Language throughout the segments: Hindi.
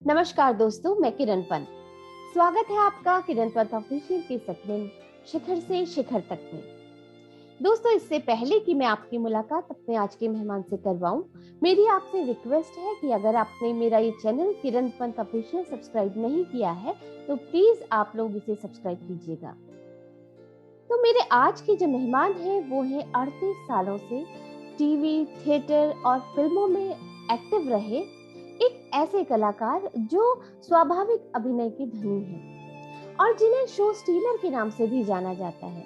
नमस्कार दोस्तों, मैं किरण पंत। स्वागत है आपका किरण पंत ऑफिशियल के सेगमेंट शिखर से शिखर तक में। दोस्तों, इससे पहले कि मैं आपकी मुलाकात अपने आज के मेहमान से करवाऊं, मेरी आपसे रिक्वेस्ट है कि अगर आपने मेरा ये चैनल किरण पंत ऑफिशियल सब्सक्राइब नहीं किया है तो प्लीज आप लोग इसे सब्सक्राइब कीजिएगा। तो मेरे आज के जो मेहमान हैं वो हैं 38 सालों से टीवी, थिएटर और फिल्मों में एक्टिव रहे एक ऐसे कलाकार जो स्वाभाविक अभिनय के धनी हैं और जिन्हें शो स्टीलर के नाम से भी जाना जाता है।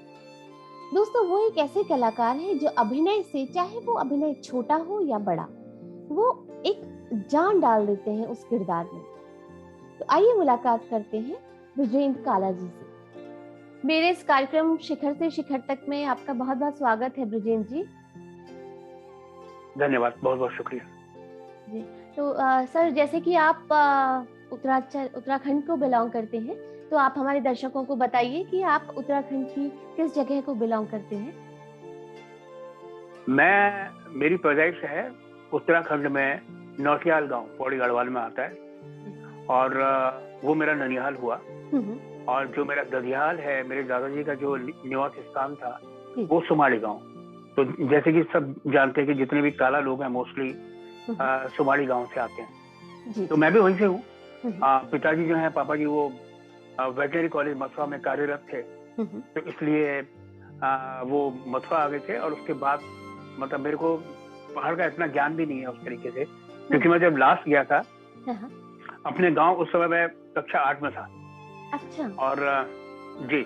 दोस्तों, वो एक ऐसे कलाकार हैं जो अभिनय से, चाहे वो अभिनय छोटा हो या बड़ा, वो एक जान डाल देते हैं उस किरदार में। तो आइए मुलाकात करते हैं ब्रजेंद्र काला जी से। मेरे इस कार्यक्रम शिखर से शिखर तक में आपका बहुत बहुत स्वागत है ब्रजेंद्र जी। धन्यवाद, बहुत बहुत शुक्रिया जी। तो सर, जैसे कि आप उत्तराखंड को बिलोंग करते हैं, तो आप हमारे दर्शकों को बताइए कि आप उत्तराखंड की किस जगह को बिलोंग करते हैं। मेरी पैदाइश है उत्तराखंड में नौटियाल गांव, पौड़ी गढ़वाल में आता है, और वो मेरा ननिहाल हुआ। और जो मेरा ददियाल है, मेरे दादाजी का जो निवास स्थान था वो सुमाड़ी गांव। तो जैसे कि सब जानते हैं कि जितने भी काला लोग हैं मोस्टली सुमाड़ी गांव से आते हैं। तो मैं भी वहीं से हूँ। पिताजी जो है, पापा जी, वो वेटनरी कॉलेज मथुरा में कार्यरत थे, तो इसलिए वो मथुरा आ गए थे। और उसके बाद मतलब मेरे को पहाड़ का इतना ज्ञान भी नहीं है उस तरीके से, क्योंकि मैं जब लास्ट गया था अपने गांव, उस समय मैं कक्षा 8 में था। अच्छा। और जी,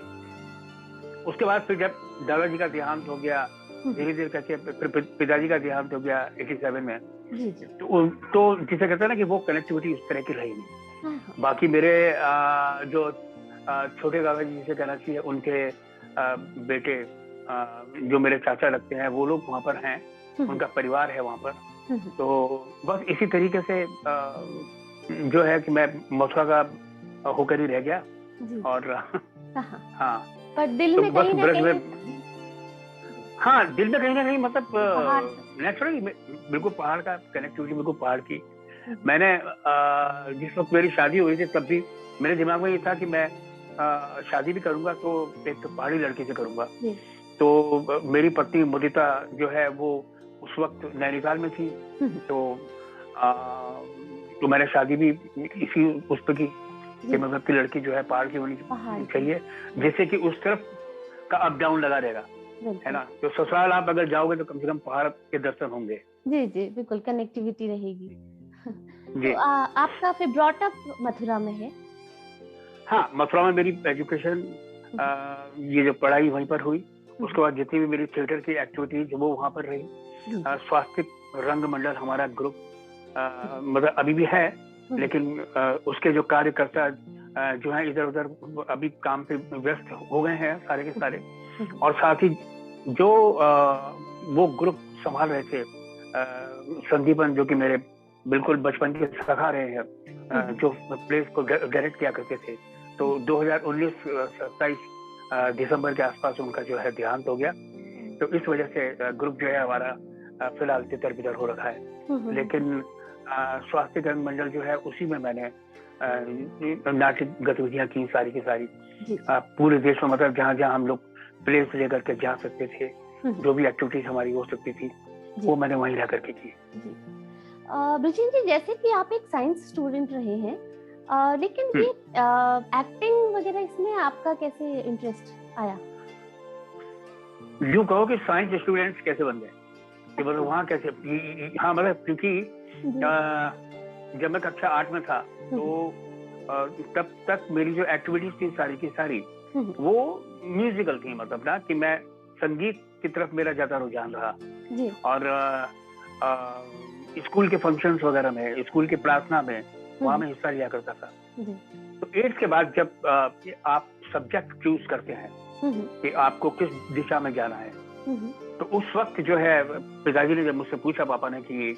उसके बाद फिर जब दादाजी का देहांत हो गया, धीरे धीरे करके फिर पिताजी का देहांत हो गया 87 में। तो जिसे कहते हैं ना कि वो कनेक्टिविटी उस तरह की रही नहीं। बाकी मेरे जो छोटे दादाजी जिसे कहना चाहिए, उनके बेटे जो मेरे चाचा लगते हैं, वो लोग वहाँ पर हैं, उनका परिवार है वहाँ पर। तो बस इसी तरीके से जो है कि मैं मथुरा का होकर ही रह गया। और हाँ, पर दिल में कहीं ना कहीं, हाँ, दिल में कहीं ना कहीं मतलब नेचुरली बिल्कुल पहाड़ का कनेक्टिविटी, बिल्कुल पहाड़ की। मैंने जिस वक्त मेरी शादी हुई थी, तब भी मेरे दिमाग में ये था कि मैं शादी भी करूंगा तो एक पहाड़ी लड़की से करूंगा। तो मेरी पत्नी मुदिता जो है वो उस वक्त नैनीताल में थी। तो मैंने शादी भी इसी उस पर की कि मतलब की लड़की जो है पहाड़ की होनी चाहिए, जिससे कि उस तरफ का अप डाउन लगा रहेगा, है ना। तो ससुराल आप अगर जाओगे तो कम से कम पहाड़ के दर्शन होंगे। जी जी, बिल्कुल कनेक्टिविटी रहेगी। जी। तो आपका फिर ब्रॉट अप मथुरा में है? हाँ, मथुरा में मेरी एजुकेशन, ये जो पढ़ाई वहीं पर हुई। उसके बाद जितनी भी मेरी थिएटर की एक्टिविटीज वो वहाँ पर रही। स्वास्थ्य रंग मंडल हमारा ग्रुप मतलब अभी भी है, लेकिन उसके जो कार्यकर्ता जो है इधर उधर अभी काम पे व्यस्त हो गए हैं सारे के सारे। और साथ ही जो वो ग्रुप संभाल रहे थे, संदीपन, जो कि मेरे बिल्कुल बचपन के सखा रहे हैं, जो प्लेस को डायरेक्ट किया करते थे। तो 2019 27 दिसंबर के आसपास उनका जो है देहांत हो गया। तो इस वजह से ग्रुप जो है हमारा फिलहाल तितर बितर हो रखा है। लेकिन स्वास्थ्य रंग मंडल जो है उसी में मैंने नाट्य गतिविधियां की सारी की सारी, पूरे देश में, मतलब जहाँ जहाँ हम लोग प्लेस लेकर के जा सकते थे, जो भी एक्टिविटीज हमारी हो सकती थी वो मैंने वहीं रह करके की। ब्रजेंद्र जी, जैसे कि आप एक साइंस स्टूडेंट रहे हैं, लेकिन ये एक्टिंग वगैरह इसमें आपका कैसे इंटरेस्ट आया? यूँ कहो कि साइंस स्टूडेंट्स कैसे बन गए, मतलब वहाँ कैसे? हाँ, मतलब क्योंकि जब मैं कक्षा 8 में था तो तब तक मेरी जो एक्टिविटीज थी सारी की सारी वो म्यूजिकल थी, मतलब ना कि मैं संगीत की तरफ मेरा ज्यादा रुझान रहा। और स्कूल के फंक्शंस वगैरह में, स्कूल की प्रार्थना में, वहाँ में हिस्सा लिया करता था। तो 8 के बाद जब आप सब्जेक्ट चूज करते हैं कि आपको किस दिशा में जाना है, तो उस वक्त जो है पिताजी ने जब मुझसे पूछा, पापा ने, कि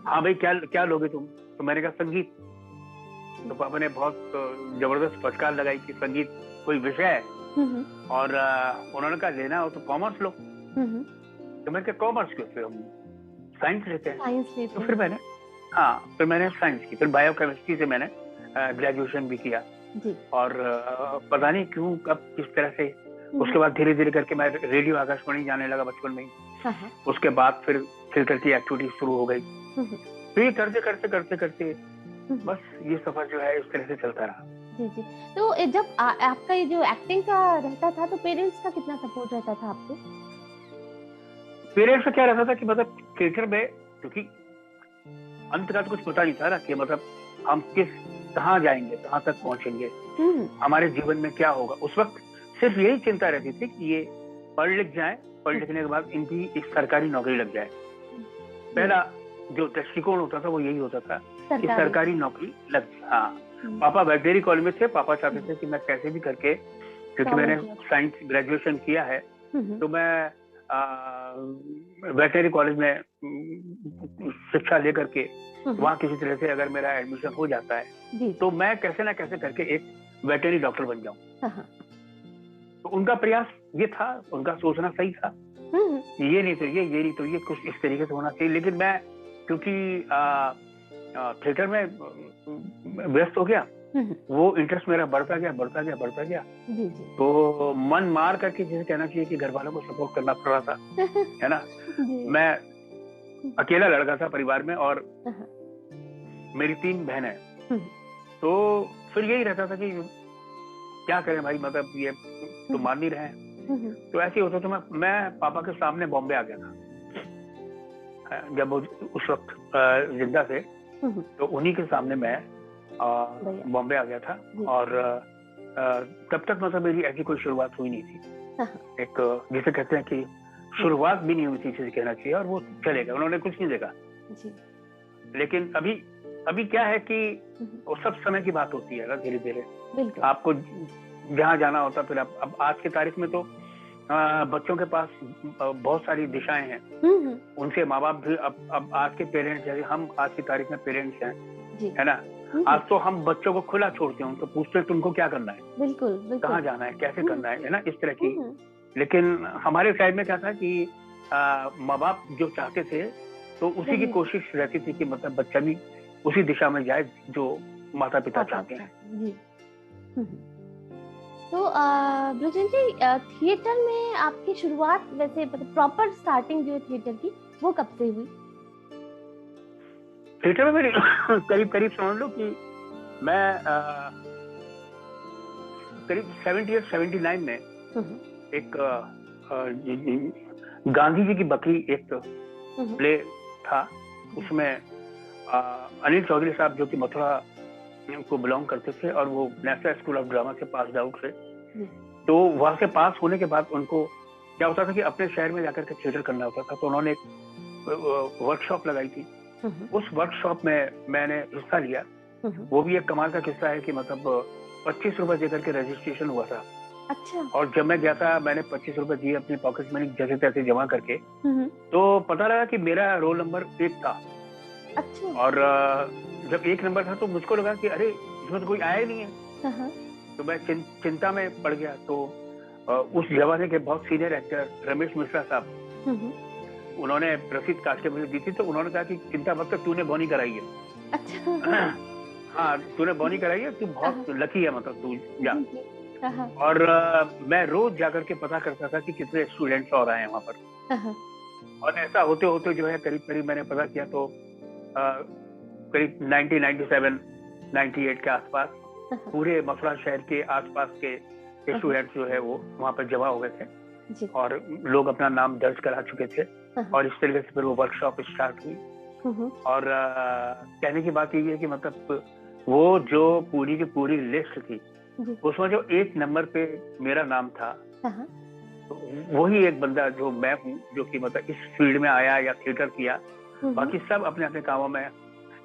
हाँ भाई क्या लोगे तुम, तो मैंने कहा संगीत। तो पापा ने बहुत जबरदस्त फटकार लगाई कि संगीत कोई विषय है, और उन्होंने कहा लेना हो तो कॉमर्स लो। तो मैंने कहा कॉमर्स क्यों, फिर हम साइंस लेते हैं। तो फिर मैंने साइंस की, फिर बायोकेमिस्ट्री से मैंने ग्रेजुएशन भी किया जी। और पता नहीं क्यों कब किस तरह से उसके बाद धीरे धीरे करके मैं रेडियो आकाशवाणी जाने लगा बचपन में ही। हाँ। उसके बाद फिर थिएटर की एक्टिविटी शुरू हो गई। तो ये करते करते करते करते बस ये सफर जो है इस तरह से चलता रहा। जी जी। तो जब आपका ये जो एक्टिंग का रहता था तो पेरेंट्स का कितना सपोर्ट रहता था आपको? पेरेंट्स का क्या रहता था कि मतलब थिएटर में, क्योंकि अंत का तो कुछ पता नहीं था ना कि मतलब हम कहाँ जाएंगे, कहाँ तक पहुंचेंगे, हमारे जीवन में क्या होगा। उस वक्त सिर्फ यही चिंता रहती थी कि ये पढ़ लिख जाए, पढ़ लिखने के बाद इनकी एक सरकारी नौकरी लग जाए। पहला जो दृष्टिकोण होता था वो यही होता था कि सरकारी नौकरी लग जाए। हाँ, पापा वेटनरी कॉलेज में थे। पापा चाहते थे कि मैं कैसे भी करके, क्योंकि मैंने साइंस ग्रेजुएशन किया है, तो मैं वेटनरी कॉलेज में शिक्षा लेकर के वहाँ किसी तरह से अगर मेरा एडमिशन हो जाता है तो मैं कैसे ना कैसे करके एक वेटनरी डॉक्टर बन जाऊं। तो उनका प्रयास ये था, उनका सोचना सही था, ये नहीं तो ये नहीं तो ये, कुछ इस तरीके से होना चाहिए। लेकिन मैं क्योंकि थिएटर में व्यस्त हो गया, वो इंटरेस्ट मेरा बढ़ता गया। जी। तो मन मार करके जिसे कहना चाहिए कि घर वालों को सपोर्ट करना पड़ रहा था, है ना। मैं अकेला लड़का था परिवार में और मेरी 3 बहनें। तो फिर यही रहता था कि क्या करें भाई, मतलब ये तो मान नहीं रहे हैं। तो ऐसे होता तो मैं पापा के सामने बॉम्बे आ गया था जब वो उस वक्त जिंदा थे। तो उन्हीं के सामने मैं बॉम्बे आ गया था और तब तक मतलब मेरी ऐसी कोई शुरुआत हुई नहीं थी। एक जिसे कहते हैं कि शुरुआत भी नहीं हुई थी जिसे कहना चाहिए, और वो चले गए, उन्होंने कुछ नहीं देखा। लेकिन अभी क्या है कि वो सब समय की बात होती है ना, धीरे धीरे आपको जहाँ जाना होता। फिर अब आज की तारीख में तो बच्चों के पास बहुत सारी दिशाएं हैं, उनसे माँ बाप भी अब आज के पेरेंट्स, जैसे हम आज की तारीख में पेरेंट्स हैं, है ना। आज तो हम बच्चों को खुला छोड़ते हैं, उनको पूछते हैं तुमको क्या करना है, बिल्कुल। कहाँ जाना है, कैसे करना है ना, इस तरह की। लेकिन हमारे साइड में क्या था कि माँ बाप जो चाहते थे तो उसी की कोशिश रहती थी कि मतलब बच्चा भी उसी दिशा में जाए जो माता पिता चाहते हैं। जी। तो ब्रजेन जी, थिएटर में आपकी शुरुआत वैसे प्रॉपर स्टार्टिंग जो है थिएटर की, वो कब से हुई? थिएटर में मेरी करीब समझ लो कि मैं करीब 79 में एक गांधी जी की बकरी एक प्ले था। उसमें अनिल चौधरी साहब जो कि मथुरा को बिलोंग करते थे और वो नेशनल स्कूल ऑफ ड्रामा से पास आउट थे। तो वहां से पास होने के बाद उनको क्या होता था कि अपने शहर में जाकर के थिएटर करना होता था। तो उन्होंने एक वर्कशॉप लगाई थी। उस वर्कशॉप में मैंने हिस्सा लिया। वो भी एक कमाल का किस्सा है कि मतलब 25 रुपए देकर के रजिस्ट्रेशन हुआ था। अच्छा। और जब मैं गया था, मैंने 25 रुपए दिए अपनी पॉकेट मनी जैसे तैसे जमा करके। तो पता लगा कि मेरा रोल नंबर 1 था। अच्छा। और जब 1 नंबर था तो मुझको लगा कि अरे इसमें तो कोई आया नहीं है। तो मैं चिंता में पड़ गया। तो उस जमाने के बहुत सीनियर एक्टर रमेश मिश्रा साहब, उन्होंने रसीद काट के मुझे दी थी। तो उन्होंने कहा कि चिंता मत कर, तूने बॉनी कराई है। अच्छा। हाँ, तूने बॉनी कराई है, तू बहुत लकी है, मतलब तू जा। और मैं रोज जाकर के पता करता था कि कितने स्टूडेंट्स और आए हैं वहाँ पर। और ऐसा होते होते जो है करीब मैंने पता किया तो करीब 97, 98 के आसपास पूरे मथुरा शहर के आसपास के स्टूडेंट्स जो है वो वहाँ पर जमा हो गए थे और लोग अपना नाम दर्ज करा चुके थे। और इस तरीके से फिर वो वर्कशॉप स्टार्ट हुई। और कहने की बात ये है कि मतलब वो जो पूरी की पूरी लिस्ट थी उसमें जो 1 नंबर पे मेरा नाम था, तो वही एक बंदा जो मैं हूँ, जो कि मतलब इस फील्ड में आया या थिएटर किया। बाकी सब अपने अपने कामों में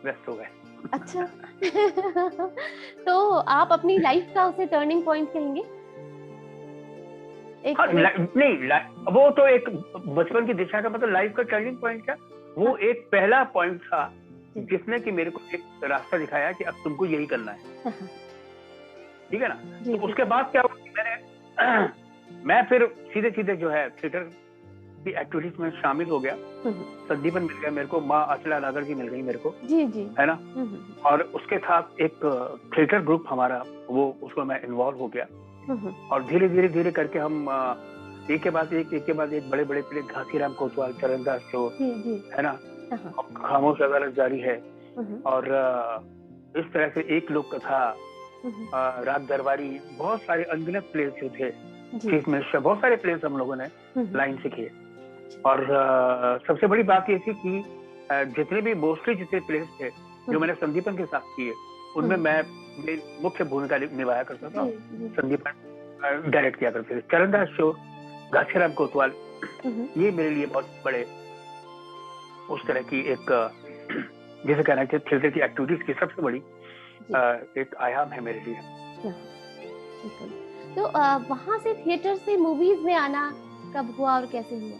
व्यस्त हो गए। अच्छा। तो आप अपनी लाइफ का उसे टर्निंग पॉइंट कहेंगे? नहीं, वो तो एक बचपन की दिशा का, मतलब लाइफ का टर्निंग पॉइंट क्या, वो एक पहला पॉइंट था जिसने कि मेरे को एक रास्ता दिखाया कि अब तुमको यही करना है। ठीक है ना। तो उसके बाद क्या हुआ, मैं फिर सीधे जो है थिएटर की एक्टिविटीज में शामिल हो गया। संदीपन मिल गया मेरे को, माँ अचला नागर जी मिल गई मेरे को, जी है ना। और उसके साथ एक थिएटर ग्रुप हमारा, वो उसमें मैं इन्वॉल्व हो गया। और धीरे धीरे धीरे करके हम एक के बाद एक बड़े बड़े प्ले, घासीराम कोतवाल, चरणदास शो, है ना, खामोश अदालत जारी है, और इस तरह से एक लोक कथा, रात दरबारी, बहुत सारे अनगिनत प्लेस जो थे, चीफ मिनिस्टर, बहुत सारे प्लेस हम लोगों ने लाइन से किए। और सबसे बड़ी बात ये थी कि जितने भी मोस्टली जितने प्लेस थे जो मैंने संदीपन के साथ किए, उनमें मैं मुख्य भूमिका निभाया करता था। संदीपन डायरेक्ट किया करते थे। चरणदास शो, घासीराम कोतवाल, ये मेरे लिए बहुत बड़े उस तरह की एक, जैसे कहना चाहिए, थिएटर की एक्टिविटीज की सबसे बड़ी एक आयाम है मेरे लिए। तो वहां से थिएटर से मूवीज में आना कब हुआ और कैसे हुआ?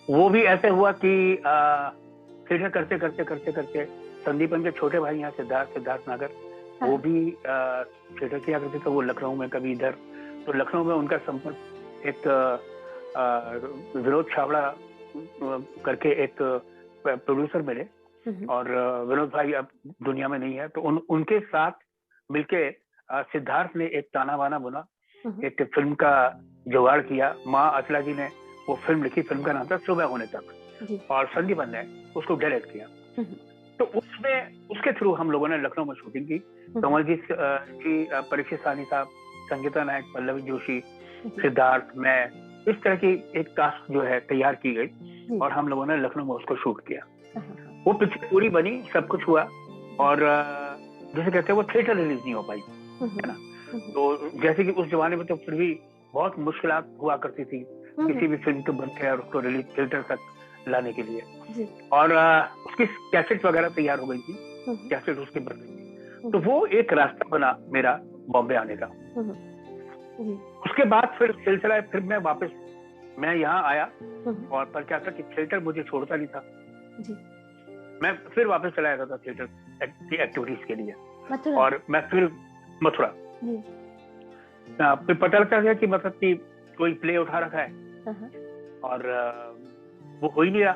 वो भी ऐसे हुआ कि थिएटर करते करते करते करते संदीपन के छोटे भाई यहाँ सिद्धार्थ नागर, वो भी थिएटर किया करते थे। वो लखनऊ में, कभी इधर, तो लखनऊ में उनका संपर्क एक विनोद छावड़ा करके एक प्रोड्यूसर मिले, और विनोद भाई अब दुनिया में नहीं है, तो उनके साथ मिलके सिद्धार्थ ने एक ताना बाना बुना, एक फिल्म का जुगाड़ किया। माँ अचला जी ने वो फिल्म लिखी, फिल्म का नाम था सुबह होने तक, और संदीपन ने उसको डायरेक्ट किया। तो उसके थ्रू हम लोगों ने लखनऊ में शूटिंग की। कमलजीत जी, परीक्षित साहनी साहब, संगीता नायक, पल्लवी जोशी, सिद्धार्थ, मैं, इस तरह की एक कास्ट जो है तैयार की गई, और हम लोगों ने लखनऊ में उसको शूट किया। वो पिक्चर पूरी बनी, सब कुछ हुआ, और जैसे कहते हैं वो थिएटर रिलीज नहीं हो पाई, है ना। तो जैसे कि उस जमाने में तो फिर भी बहुत मुश्किलात हुआ करती थी किसी भी फिल्म को बनकर और उसको रिलीज थिएटर तक लाने के लिए, और उसकी कैसेट वगैरह तैयार हो गई थी, कैसेट उसकी बन गई थी। तो वो एक रास्ता बना मेरा बॉम्बे आने का। उसके बाद फिर सिलसिला, फिर मैं यहाँ आया, और पर क्या था कि थिएटर मुझे छोड़ता नहीं था। मैं फिर वापस चला जाता था थिएटर की एक्टिविटीज के लिए, और मैं फिर मथुरा, फिर पता लगता था कि मतलब कि कोई प्ले उठा रखा है और वो हो ही नहीं रहा।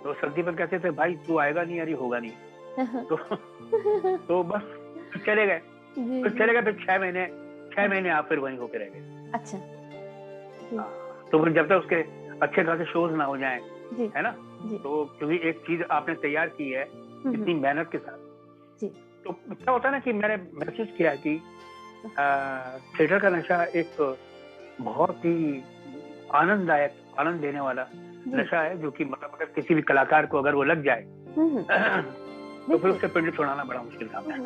तो संदीपन कहते थे, भाई तू आएगा नहीं, यार ये होगा नहीं। तो बस चले गए, फिर 6 महीने आप फिर वहीं होके रह गए। अच्छा। तो फिर जब तक उसके अच्छे खासे शोज ना हो जाएं, है ना, तो क्योंकि एक चीज आपने तैयार की है इतनी मेहनत के साथ, तो क्या होता है ना कि मैंने महसूस किया कि थिएटर का नशा एक बहुत ही आनंद देने वाला नशा है, जो कि मतलब अगर किसी भी कलाकार को अगर वो लग जाए तो फिर उससे पिंड छुड़ाना बड़ा मुश्किल काम है।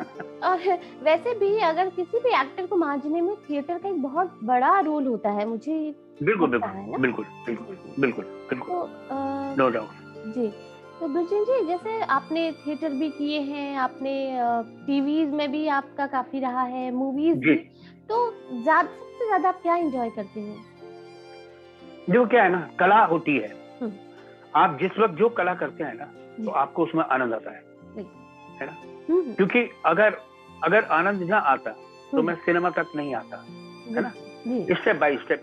और वैसे भी अगर किसी भी एक्टर को मांझने में थिएटर का एक बहुत बड़ा रोल होता है, मुझे बिल्कुल, नो डाउट जी। तो ब्रिजेन जी, जैसे आपने थिएटर भी किए हैं, आपने टीवीज में भी आपका काफी रहा है, मूवीज भी, तो सबसे ज्यादा आप क्या एंजॉय करते हैं? जो क्या है ना, कला होती है, आप जिस वक्त जो कला करते हैं ना, तो आपको उसमें आनंद आता है ना। क्योंकि अगर आनंद ना आता तो मैं सिनेमा तक नहीं आता, है ना। Step by step.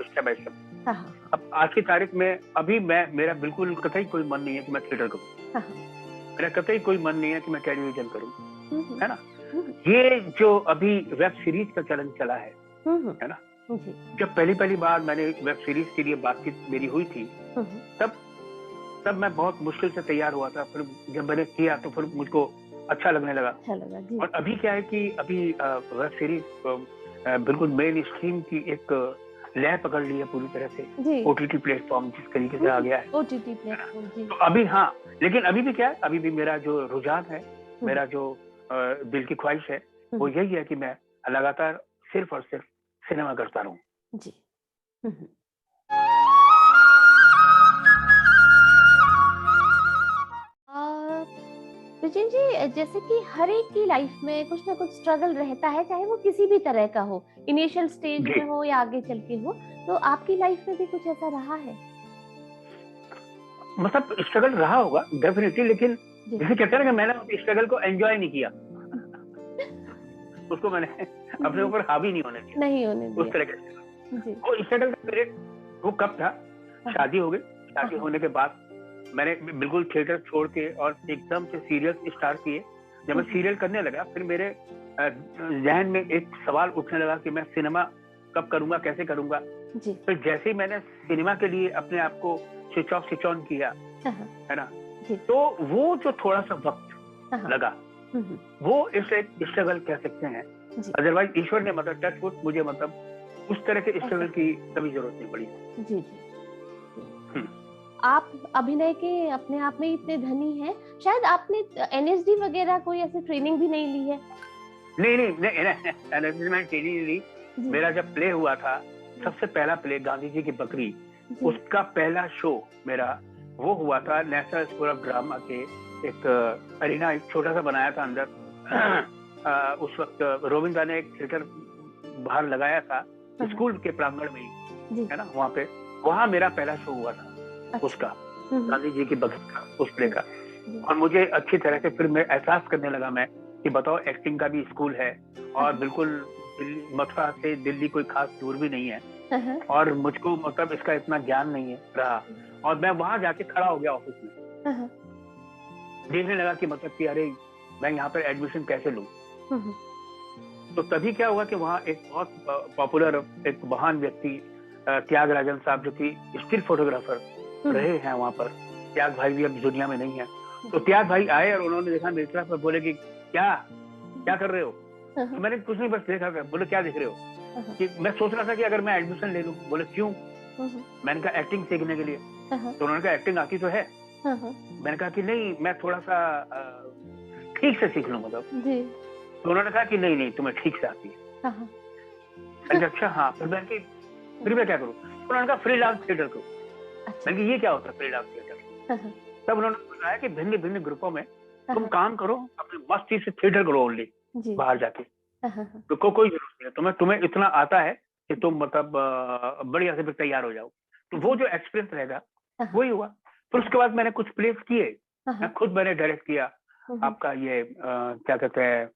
अब आज की तारीख में अभी मेरा बिल्कुल कतई कोई मन नहीं है कि मैं थिएटर करूं, मेरा कतई कोई मन नहीं है कि मैं टेलीविजन करूं, है ना। ये जो अभी वेब सीरीज का चलन चला है ना, जब पहली बार मैंने वेब सीरीज के लिए बातचीत मेरी हुई थी, तब मैं बहुत मुश्किल से तैयार हुआ था। फिर जब मैंने किया तो फिर मुझको अच्छा लगने लगा। और अभी क्या है कि अभी वेब सीरीज बिल्कुल मेन स्ट्रीम की एक लय पकड़ ली है पूरी तरह से। ओटीटी प्लेटफॉर्म जिस तरीके से आ गया है, ओटीटी प्लेटफॉर्म, तो अभी हाँ, लेकिन अभी भी क्या है, अभी भी मेरा जो रुझान है, मेरा जो दिल की ख्वाहिश है, वो यही है कि मैं लगातार सिर्फ और सिर्फ सिनेमा करता रहूं। जी। ब्रिजेन जी, जैसे कि हर एक की लाइफ में कुछ ना कुछ स्ट्रगल रहता है, चाहे वो किसी भी तरह का हो, इनिशियल स्टेज में हो या आगे चल के हो, तो आपकी लाइफ में भी कुछ ऐसा रहा है? मतलब स्ट्रगल रहा होगा डेफिनेटली, लेकिन जैसे कहते हैं ना कि मैंने स्ट्रगल को एंजॉय नहीं किया, उसको मैंने अपने ऊपर हावी नहीं होने दिया, उस तरह का। वो स्ट्रगल का पीरियड वो कब था शादी हो गई। शादी होने के बाद मैंने बिल्कुल थिएटर छोड़ के और एकदम से सीरियल स्टार्ट किए। जब मैं सीरियल करने लगा फिर मेरे जहन में एक सवाल उठने लगा कि मैं सिनेमा कब करूंगा, कैसे करूंगा। फिर जैसे ही मैंने सिनेमा के लिए अपने आप को स्विच ऑफ स्विच ऑन किया, है ना, तो वो जो थोड़ा सा वक्त लगा वो इसे स्ट्रगल कह सकते हैं। अदरवाइज ईश्वर ने मतलब टच वुड मुझे मतलब उस तरह के स्ट्रगल की कभी जरूरत नहीं पड़ी। जी जी। आप अभिनय के अपने आप में इतने धनी हैं, शायद आपने एनएसडी वगैरह कोई ऐसी ट्रेनिंग भी नहीं ली है? नहीं, एनएसडी में ट्रेनिंग ली। मेरा जब प्ले हुआ था, सबसे पहला प्ले गांधी जी की बकरी, उसका पहला शो मेरा वो हुआ था नेशनल स्कूल ऑफ ड्रामा के एक अरीना, एक छोटा सा बनाया था अंदर। उस वक्त रोविंदा ने एक थिएटर बाहर लगाया था स्कूल के प्रांगण में ही, है ना, वहाँ मेरा पहला शो हुआ था उसका, गांधी जी की बकरी का, उस प्ले का। और मुझे अच्छी तरह से फिर मैं एहसास करने लगा मैं कि बताओ एक्टिंग का भी स्कूल है और बिल्कुल मथुरा से दिल्ली कोई खास दूर भी नहीं है और मुझको मतलब इसका इतना ज्ञान नहीं है रहा। और मैं वहां जाके खड़ा हो गया ऑफिस में, देखने लगा कि मतलब कि अरे मैं यहाँ पर एडमिशन कैसे लूं। तो तभी क्या हुआ कि वहाँ एक बहुत पॉपुलर एक महान व्यक्ति त्यागराजन साहब, जो कि स्टिल फोटोग्राफर रहे हैं वहां पर, त्याग भाई भी अब दुनिया में नहीं है। तो त्याग भाई आए और उन्होंने देखा मेरी तरफ, बोले कि क्या कर रहे हो? तो मैंने कुछ नहीं, बस देखा। बोले क्या देख रहे हो? कि मैं सोच रहा था कि अगर मैं एडमिशन ले लूं। बोले क्यों? मैंने कहा एक्टिंग सीखने के लिए। तो उन्होंने कहा एक्टिंग आती तो है? मैंने कहा कि नहीं, मैं थोड़ा सा ठीक से सीख लूं मतलब। तो उन्होंने कहा कि नहीं तुम्हें ठीक से आती है। अच्छा हाँ। फिर मैं क्या करूं? उन्होंने कहा फ्रीलांस थिएटर करो। मैंने कहा ये क्या होता है फ्रीलांस थिएटर? तब उन्होंने बताया कि भिन्न भिन्न ग्रुपों में तुम काम करो, अपनी मस्ती से थिएटर करो ओनली, बाहर जाके तो कोई जरूरत नहीं है, तुम्हें इतना आता है कि तुम मतलब बढ़िया से तैयार हो जाओ। तो वो जो एक्सपीरियंस रहेगा वही हुआ। फिर उसके बाद मैंने कुछ प्लेस किए, खुद मैंने डायरेक्ट किया। आपका ये क्या कहते हैं,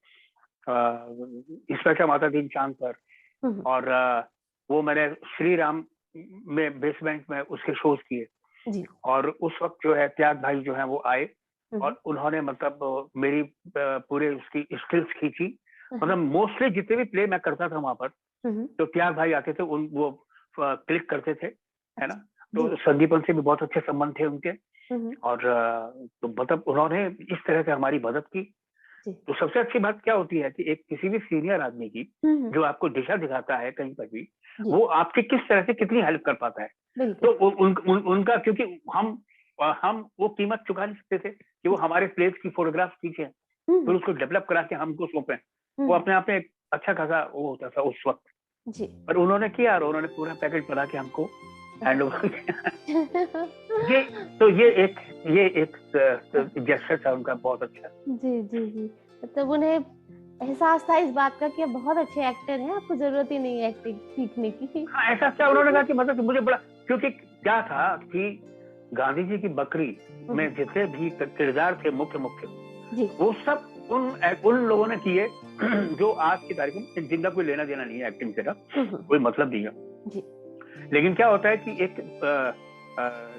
इंस्पेक्टर माता दीन चांद पर, और वो मैंने श्री राम में बेसमेंट में उसके शोज किए। और उस वक्त जो है त्याग भाई जो है वो आए और उन्होंने मतलब मेरी पूरे उसकी स्किल्स खींची। मतलब मोस्टली जितने भी प्ले मैं करता था वहां पर, तो त्याग भाई आते थे, वो क्लिक करते थे, है ना। तो संदीपन से भी बहुत अच्छे संबंध थे उनके। और तो मतलब उन्होंने इस तरह से हमारी मदद की। तो सबसे अच्छी बात क्या होती है कि एक किसी भी सीनियर आदमी की जो आपको दिशा दिखाता है कहीं पर भी, वो आपकी किस तरह से कितनी हेल्प कर पाता है। तो उनका, क्योंकि हम वो कीमत चुका नहीं सकते थे कि वो हमारे प्लेस की फोटोग्राफ खींचे फिर उसको डेवलप करा के हमको सौंपे। वो अपने आप में एक अच्छा खासा वो होता था उस वक्त। पर उन्होंने किया और उन्होंने पूरा पैकेज बना के हमको हैंड ओवर किया। ये एक जेस्चर था उनका बहुत अच्छा। जी। मतलब उन्हें एहसास था इस बात का कि आप बहुत अच्छे एक्टर हैं, आपको जरूरत ही नहीं है एक्टिंग सीखने की। हाँ, ऐसा क्या उन्होंने कहा कि मतलब मुझे बड़ा, क्योंकि क्या था कि गांधी जी की बकरी में जितने भी किरदार थे मुख्य वो सब उन लोगों ने किए जो आज की तारीख में जिनका कोई लेना देना नहीं है एक्टिंग से, कोई मतलब नहीं है। लेकिन क्या होता है कि एक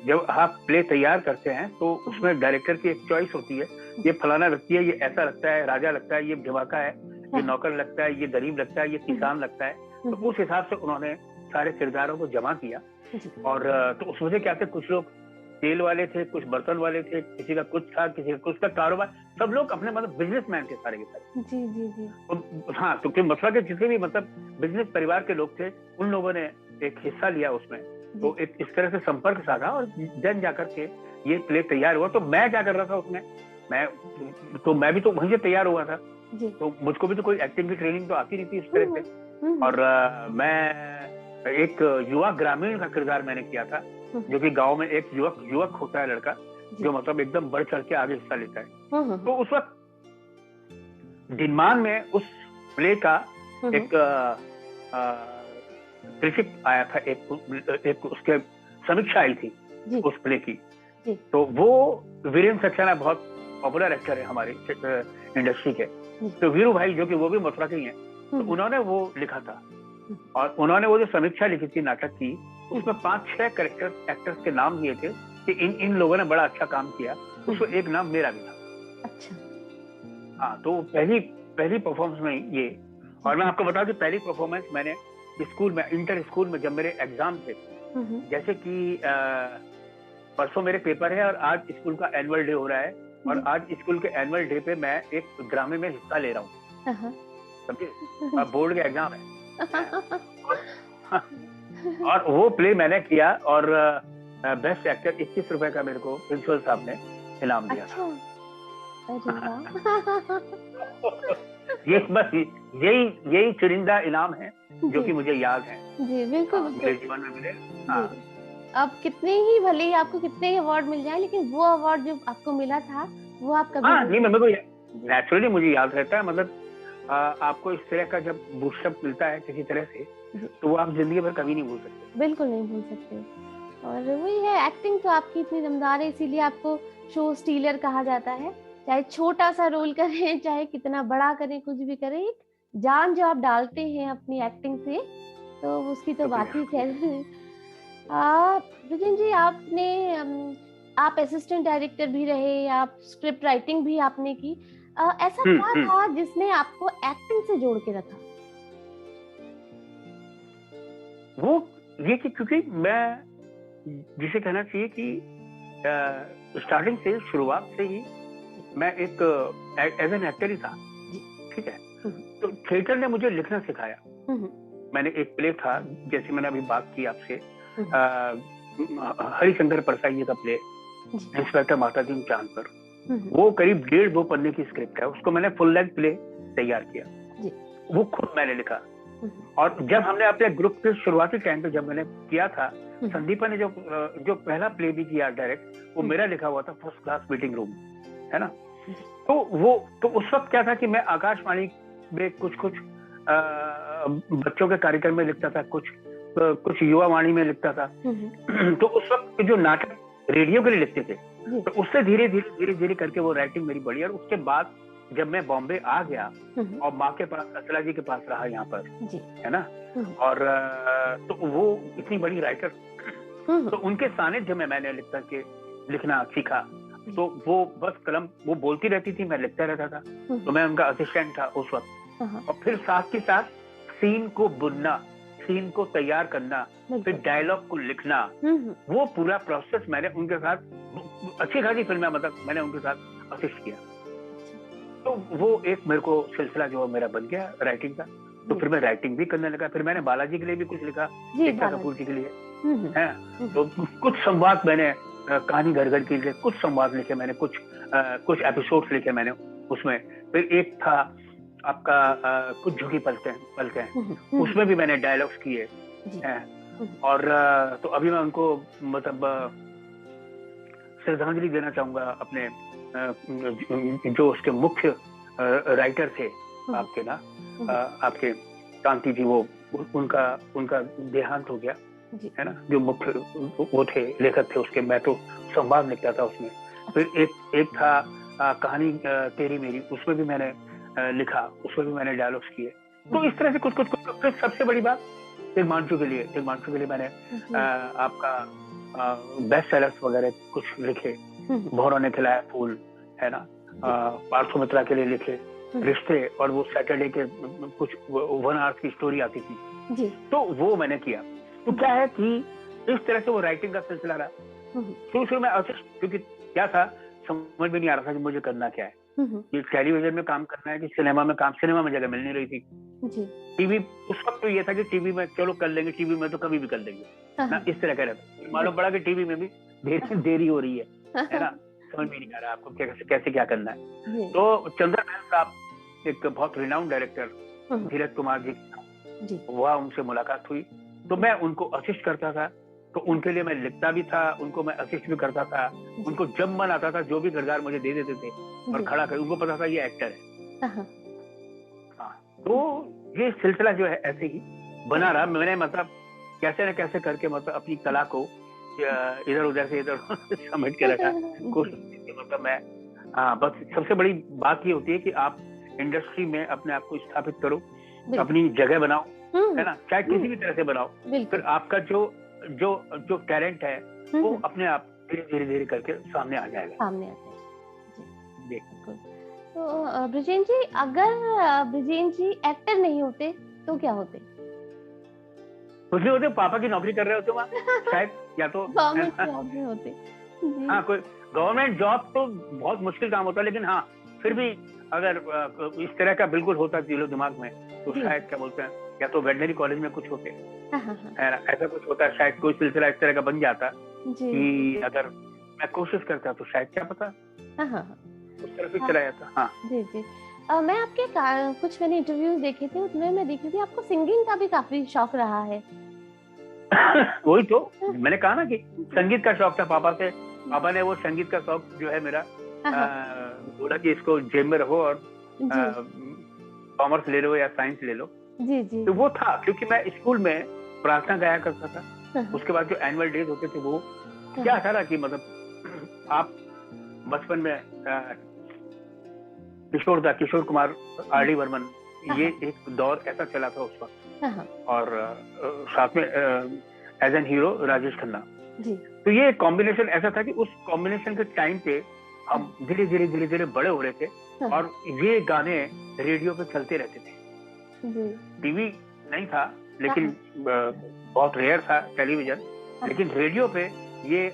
जब आप प्ले तैयार करते हैं तो उसमें डायरेक्टर की एक चॉइस होती है, ये फलाना व्यक्ति है, ये ऐसा लगता है राजा लगता है, ये भिवाका है, ये नौकर लगता है, ये गरीब लगता है, ये किसान लगता है। तो उस हिसाब से उन्होंने सारे किरदारों को जमा किया। और तो उसमें से क्या थे, कुछ लोग तेल वाले थे, कुछ बर्तन वाले थे, किसी का कुछ था, किसी का कुछ का कारोबार, सब लोग अपने मतलब बिजनेसमैन थे सारे के सारे। जी। हाँ, तो मथुरा के जितने भी मतलब बिजनेस परिवार के लोग थे उन लोगों ने एक हिस्सा लिया उसमें। तो एक इस तरह से संपर्क साधा और देन जाकर के ये प्ले तैयार हुआ। तो मैं क्या कर रहा था उसमें, मैं भी तो वहीं से तैयार हुआ था। तो मुझको भी तो कोई एक्टिंग की ट्रेनिंग तो आती नहीं थी इस तरह से। और मैं एक युवा ग्रामीण का किरदार मैंने किया था, जो कि गांव में एक युवक होता है लड़का, जो मतलब एकदम बढ़ चढ़ के आगे हिस्सा लेता है। तो उस वक्त दिनमान में उस प्ले का एक क्रिटिक आया था, एक उसके समीक्षा आई थी उस प्ले की। तो वो वीरेंद्र सक्सेना बहुत पॉपुलर एक्टर है हमारे इंडस्ट्री के। तो वीरू भाई जो कि वो भी मथुरा के ही हैं, तो उन्होंने वो लिखा था। और उन्होंने वो जो समीक्षा लिखी थी नाटक की, उसमें 5-6 कैरेक्टर एक्टर्स के नाम दिए थे कि इन लोगों ने बड़ा अच्छा काम किया, उसमें एक नाम मेरा भी था। अच्छा। हाँ, तो पहली परफॉर्मेंस में ये। और मैं आपको बताऊं कि पहली परफॉर्मेंस मैंने स्कूल में, इंटर स्कूल में, जब मेरे एग्जाम थे, जैसे कि परसों मेरे पेपर है और आज स्कूल का एनुअल डे हो रहा है, और आज स्कूल के एनुअल डे पे मैं एक ड्रामे में हिस्सा ले रहा हूँ, समझे, बोर्ड का एग्जाम है। और वो प्ले मैंने किया और बेस्ट एक्टर 21 रुपए का मेरे को प्रिंसिपल साहब ने इनाम दिया। अच्छा, अरे वाह। ये बस यही चुनिंदा इनाम है जो कि मुझे याद है। जी बिल्कुल मेरे जीवन में मिले। हाँ। अब कितने ही भले ही आपको कितने ही अवार्ड मिल जाए, लेकिन वो अवार्ड जो आपको मिला था वो आप कभी नहीं, मेरे को नेचुरली मुझे याद रहता है। मतलब आपको इस तरह का जब बूस्टअप मिलता है किसी तरह से, तो वो आप जिंदगी भर कभी नहीं भूल सकते। बिल्कुल नहीं भूल सकते। और वही है, एक्टिंग तो आपकी इतनी दमदार है, इसीलिए आपको शो स्टीलर कहा जाता है। चाहे छोटा सा रोल करें, चाहे कितना बड़ा करें, कुछ भी करें, एक जान जो आप डालते हैं अपनी एक्टिंग से, तो उसकी तो बात ही खैर। विजन जी, आप असिस्टेंट डायरेक्टर भी रहे, आप स्क्रिप्ट राइटिंग भी आपने की। ऐसा क्या था जिसने आपको एक्टिंग से जोड़ के रखा? वो ये कि क्योंकि मैं, जिसे कहना चाहिए कि स्टार्टिंग से, शुरुआत से ही मैं एक एज एन एक्टर ही था, ठीक है। तो थिएटर ने मुझे लिखना सिखाया। मैंने एक प्ले था, जैसे मैंने अभी बात की आपसे, हरिशंकर परसाई जी का प्ले इंस्पेक्टर माताजी चांद पर, वो करीब 1.5-2 पन्ने की स्क्रिप्ट है, उसको मैंने फुल लेंथ प्ले तैयार किया, वो खुद मैंने लिखा। और जब हमने अपने ग्रुप के शुरुआती टाइम पे जब मैंने किया था, संदीपा ने जो पहला प्ले भी किया डायरेक्ट, वो मेरा लिखा हुआ था, फर्स्ट क्लास मीटिंग रूम, है ना। तो उस वक्त क्या था कि मैं आकाशवाणी में कुछ बच्चों के कार्यक्रम में लिखता था, कुछ युवा वाणी में लिखता था। तो उस वक्त जो नाटक रेडियो के लिए लिखते थे, तो उससे धीरे धीरे करके वो राइटिंग मेरी बढ़ी। और उसके बाद जब मैं बॉम्बे आ गया और माँ के पास, असला जी के पास रहा यहाँ पर, है ना, और तो वो इतनी बड़ी राइटर, तो उनके सानिध्य में मैंने लिखना सीखा। तो वो बस कलम वो बोलती रहती थी, मैं लिखता रहता था, तो मैं उनका असिस्टेंट था उस वक्त। और फिर साथ के साथ सीन को बुनना, सीन को तैयार करना, फिर डायलॉग को लिखना, वो पूरा प्रोसेस मैंने उनके साथ, अच्छी खासी फिल्में, मतलब मैंने उनके साथ असिस्ट किया। तो वो एक मेरे को सिलसिला जो मेरा बन गया राइटिंग का। तो फिर मैं राइटिंग भी करने लगा। फिर मैंने बालाजी के लिए भी कुछ लिखा, एकता कपूर जी के लिए, है। तो कुछ संवाद मैंने, कहानी घर घर के लिए कुछ संवाद लिखे मैंने, कुछ एपिसोड्स लिखे मैंने उसमें। फिर एक था आपका कुछ झुकी पलकें, उसमें भी मैंने डायलॉग्स किए हैं। और तो अभी मैं उनको मतलब श्रद्धांजलि देना चाहूंगा अपने जो उसके मुख्य राइटर थे आपके ना, आपके कांति जी, वो उनका देहांत हो गया, है ना। जो मुख्य वो थे, लेखक थे उसके, मैं तो संवाद लिखता था उसमें। फिर एक था कहानी तेरी मेरी, उसमें भी मैंने लिखा, उसमें भी मैंने डायलॉग्स किए। तो इस तरह से कुछ। फिर सबसे बड़ी बात, हिमांशु के लिए मैंने आपका बेस्ट सेलर्स वगैरह कुछ लिखे, भौरों ने खिलाया फूल, है ना, पार्थो मित्रा के लिए लिखे, रिश्ते, और वो सैटरडे के कुछ 1 आवर की स्टोरी आती थी, तो वो मैंने किया। तो क्या है कि इस तरह से वो राइटिंग का सिलसिला रहा। शुरू में क्योंकि क्या था, समझ में नहीं आ रहा था कि मुझे करना क्या है, ये टेलीविजन में काम करना है कि सिनेमा में जगह मिल नहीं रही थी। टीवी उस वक्त तो ये था कि टीवी में चलो कर लेंगे, टीवी में तो कभी भी कर लेंगे ना, इस तरह का रहता। मालूम पड़ा कि टीवी में भी देरी हो रही है ना, समझ में नहीं आ रहा आपको कैसे क्या करना है। तो चंद्रकांत साहब, एक बहुत रिनाउंड डायरेक्टर, धीरज कुमार जी, वह उनसे मुलाकात हुई, तो मैं उनको असिस्ट करता था। तो उनके लिए मैं लिखता भी था, उनको मैं असिस्ट भी करता था। उनको जब मन आता था, जो भी किरदार मुझे दे देते थे और खड़ा कर, उनको पता था ये एक्टर है। हाँ, तो ये सिलसिला जो है ऐसे ही बना रहा। मैंने मतलब कैसे न कैसे करके मतलब अपनी कला को इधर उधर से इधर समेट के रखा, कोशिश। मतलब मैं, हाँ, बस सबसे बड़ी बात ये होती है कि आप इंडस्ट्री में अपने आप को स्थापित करो, अपनी जगह बनाओ, है ना, चाहे किसी भी तरह से बनाओ। फिर आपका जो जो जो टैलेंट है वो हम्म, अपने आप धीरे धीरे धीरे करके सामने आ जाएगा। सामने आते हैं जी। जी। बिल्कुल। तो ब्रिजेन जी, अगर ब्रिजेन जी एक्टर नहीं होते तो क्या होते? कुछ नहीं होते, पापा की नौकरी कर रहे होते वहाँ शायद, या तो गवर्नमेंट जॉब में होते जी। हाँ, कोई गवर्नमेंट जॉब तो बहुत मुश्किल काम होता है, लेकिन हाँ फिर भी अगर इस तरह का बिल्कुल होता दिलो दिमाग में, तो जी। शायद क्या बोलते हैं, या तो वेटनरी कॉलेज में कुछ होते, हाँ हाँ हाँ। है ना, ऐसा कुछ होता है, शायद कोई सिलसिला इस तरह का बन जाता जी कि अगर मैं कोशिश करता तो शायद क्या पता हाँ हाँ हाँ उस तरफ ही हाँ, चला जाता। हाँ। जी जी। मैं आपके कुछ मैंने इंटरव्यूज देखे थे, उसमें मैं देखी थी आपको सिंगिंग का भी काफी शौक रहा है। वही तो मैंने कहा ना कि जी संगीत का शौक था पापा से। पापा ने वो संगीत का शौक जो है मेरा हाँ हाँ बोला कि इसको जेब में रखो और जी कॉमर्स ले लो या साइंस ले लो। जी जी। तो वो था क्योंकि मैं स्कूल में प्रार्थना गाया करता था। हाँ हाँ उसके बाद जो एनुअल डेज होते थे वो हाँ क्या था ना कि मतलब आप बचपन में किशोर कुमार, आर डी बर्मन, हाँ ये एक दौर ऐसा चला था उस वक्त। हाँ हाँ, और साथ में as an hero Rajesh Khanna. जी तो ये कॉम्बिनेशन ऐसा था कि उस कॉम्बिनेशन के टाइम पे हम धीरे धीरे बड़े हो रहे थे हाँ और ये गाने रेडियो पे चलते रहते थे। जी टीवी नहीं था, हाँ लेकिन बहुत रेयर था टेलीविजन, हाँ लेकिन रेडियो पे ये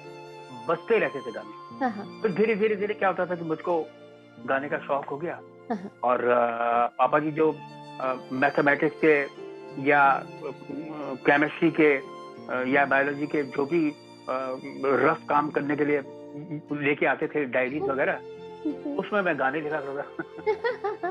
बजते रहते थे गाने। हाँ हाँ तो धीरे धीरे क्या होता था कि मुझको गाने का शौक हो गया। हाँ और पापा जी जो मैथमेटिक्स के या केमिस्ट्री के या बायोलॉजी के जो भी रफ काम करने के लिए लेके आते थे डायरीज वगैरह, जी। उसमें मैं गाने लिखा करता था।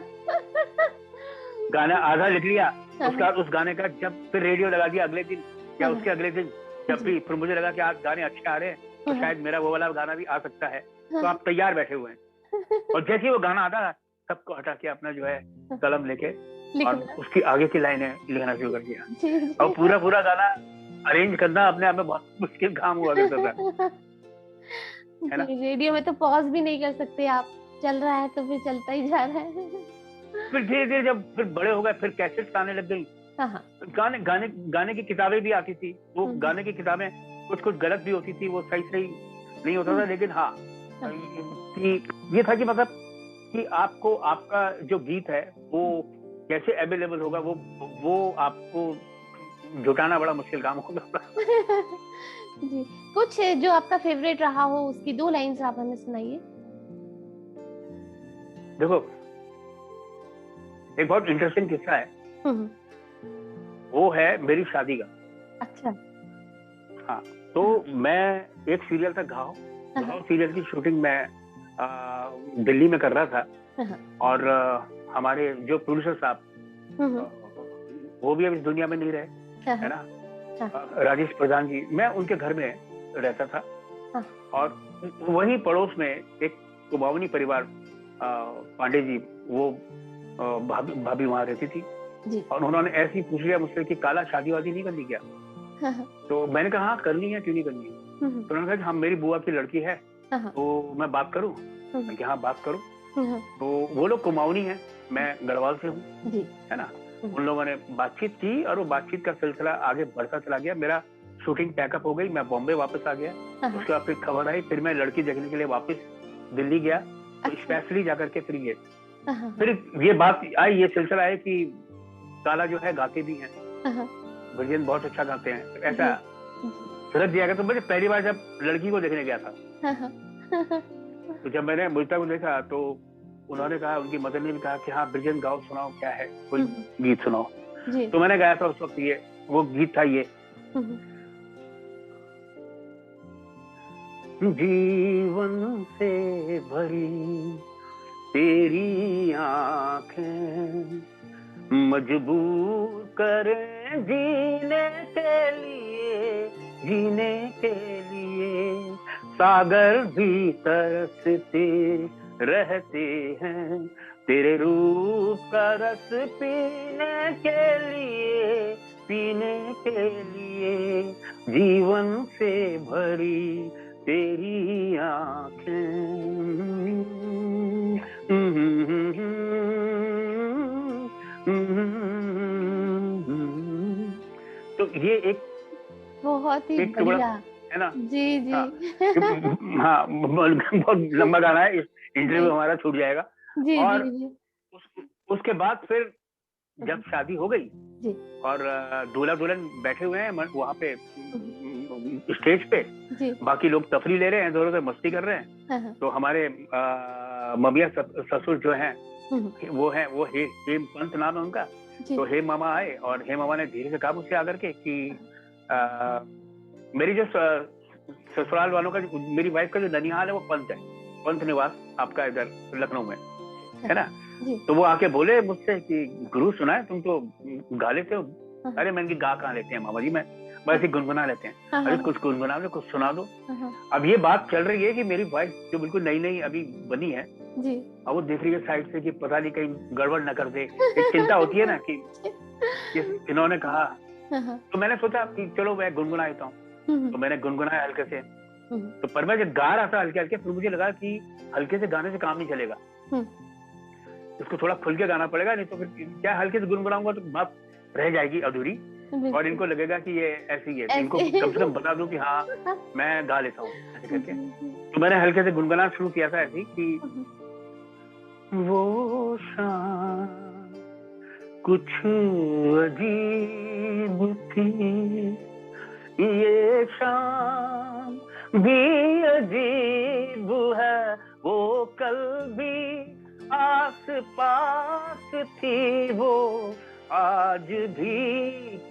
गाना आधा लिख लिया, उसका उस गाने का जब फिर रेडियो लगा दिया अगले दिन या उसके अगले दिन, जब भी फिर मुझे लगा कि आज गाने अच्छे आ रहे हैं तो शायद मेरा वो वाला गाना भी आ सकता है, तो आप तैयार बैठे हुए हैं। और जैसे ही वो गाना आता था सबको हटा के अपना जो है कलम लेके और उसकी आगे की लाइनें लिखना शुरू कर दिया। और पूरा पूरा गाना अरेंज करना अपने आप में बहुत मुश्किल काम हुआ करता था, है ना। रेडियो में तो पॉज भी नहीं कर सकते आप, चल रहा है तो फिर चलता ही जा रहा है। फिर धीरे धीरे जब फिर बड़े हो गए, फिर कैसेट्स आने लग गई। हाँ हाँ गाने गाने गाने की किताबें भी आती थी। वो गाने की किताबें कुछ कुछ गलत भी होती थी, वो सही सही नहीं होता था, लेकिन हाँ कि ये था कि मतलब कि आपको आपका जो गीत है वो कैसे अवेलेबल होगा, वो आपको जुटाना बड़ा मुश्किल काम होगा। जी, कुछ जो आपका फेवरेट रहा हो उसकी 2 लाइन्स आप हमें सुनाइए। देखो, एक बहुत इंटरेस्टिंग किस्सा है, वो है मेरी शादी का। अच्छा। हाँ, तो मैं एक सीरियल था घाव सीरियल की शूटिंग मैं दिल्ली में कर रहा था। और हमारे जो प्रोड्यूसर साहब वो भी अब इस दुनिया में नहीं रहे, है ना, राजेश प्रधान जी, मैं उनके घर में रहता था। और वही पड़ोस में एक कुमाऊनी परिवार, पांडे जी, वो भाभी वहां रहती थी जी। और उन्होंने ऐसी पूछ लिया मुझसे कि काला शादी वादी नहीं करनी क्या? तो मैंने कहा हाँ करनी है, क्यों नहीं करनी है। तो उन्होंने कहा हाँ मेरी बुआ की लड़की है, तो मैं बात करूं? मैं कहा हाँ बात करो। तो वो लोग कुमाऊनी है, मैं गढ़वाल से हूँ, है ना। उन लोगों ने बातचीत की और वो बातचीत का सिलसिला आगे बढ़ता चला गया। मेरा शूटिंग पैकअप हो गई, मैं बॉम्बे वापस आ गया। उसके बाद फिर खबर आई, फिर मैं लड़की देखने के लिए वापस दिल्ली गया, तो स्पेशली जाकर के फिर ये बात आई, ये सिलसिला है कि काला जो है गाते भी हैं, ब्रिजेन बहुत अच्छा गाते हैं, तो ऐसा सुलझ दिया गया। तो मुझे पहली बार जब लड़की को देखने गया था तो जब मैंने मुझता को देखा तो उन्होंने कहा, उनकी मदर ने भी कहा कि हाँ ब्रिजेन गाओ, सुनाओ, क्या है, कोई गीत सुनाओ। तो मैंने गाया था उस वक्त, ये वो गीत था ये। जीवन से भरी तेरी आंखें मजबूर करें जीने के लिए सागर भी तरसते रहते हैं तेरे रूप का रस पीने के लिए जीवन से भरी तेरी आंखें। तो ये एक बहुत ही एक टुकड़ा, बढ़िया। है ना? जी जी। हाँ हाँ, बहुत लंबा गाना है, इस इंटरव्यू जी हमारा छूट जाएगा। जी जी और जी उसके बाद फिर जब शादी हो गई जी और दूल्हा दुल्हन बैठे हुए हैं वहां पे स्टेज पे, जी। बाकी लोग तफरी ले रहे हैं, इधर उधर मस्ती कर रहे हैं, हाँ, हाँ, तो हमारे ममिया ससुर जो हैं वो हेम पंत नाम है उनका। जी तो हेम मामा आए और हेम मामा ने धीरे से कहा मुझसे आकर के कि आ, मेरी जो ससुराल वालों का मेरी वाइफ का जो ननिहाल है वो पंत है, पंत निवास आपका इधर लखनऊ में, है ना? जी तो वो आके बोले मुझसे कि गुरु सुना है तुम तो गा लेते हो। हाँ, अरे मैंने गा कहाँ लेते हैं मामा जी, मैं ऐसे गुनगुना लेते हैं। हाँ, अरे हाँ, कुछ गुनगुना दो, कुछ सुना दो। हाँ, अब ये बात चल रही है कि मेरी वाइफ जो बिल्कुल नई नई अभी बनी है, जी। अब वो देख रही है साइड से कि पता नहीं कहीं गड़बड़ न कर दे, एक चिंता होती है ना कि इन्होंने कहा। हाँ, हाँ, तो मैंने सोचा कि चलो मैं गुनगुना देता हूँ, तो मैंने गुनगुनाया हल्के से। तो पर मैं जब गा रहा था हल्के हल्के, फिर मुझे लगा कि हल्के से गाने से काम नहीं चलेगा, इसको थोड़ा खुल के गाना पड़ेगा, नहीं तो फिर क्या हल्के से गुनगुनाऊंगा तो बात रह जाएगी अधूरी और इनको लगेगा कि ये ऐसी है। इनको कम से कम बता दूं कि हाँ मैं गा लेता हूँ ऐसे करके। तो मैंने हल्के से गुनगुनाना शुरू किया था ऐसे कि वो शाम कुछ अजीब थी, ये शाम भी अजीब है, वो कल भी आस पास थी, वो आज भी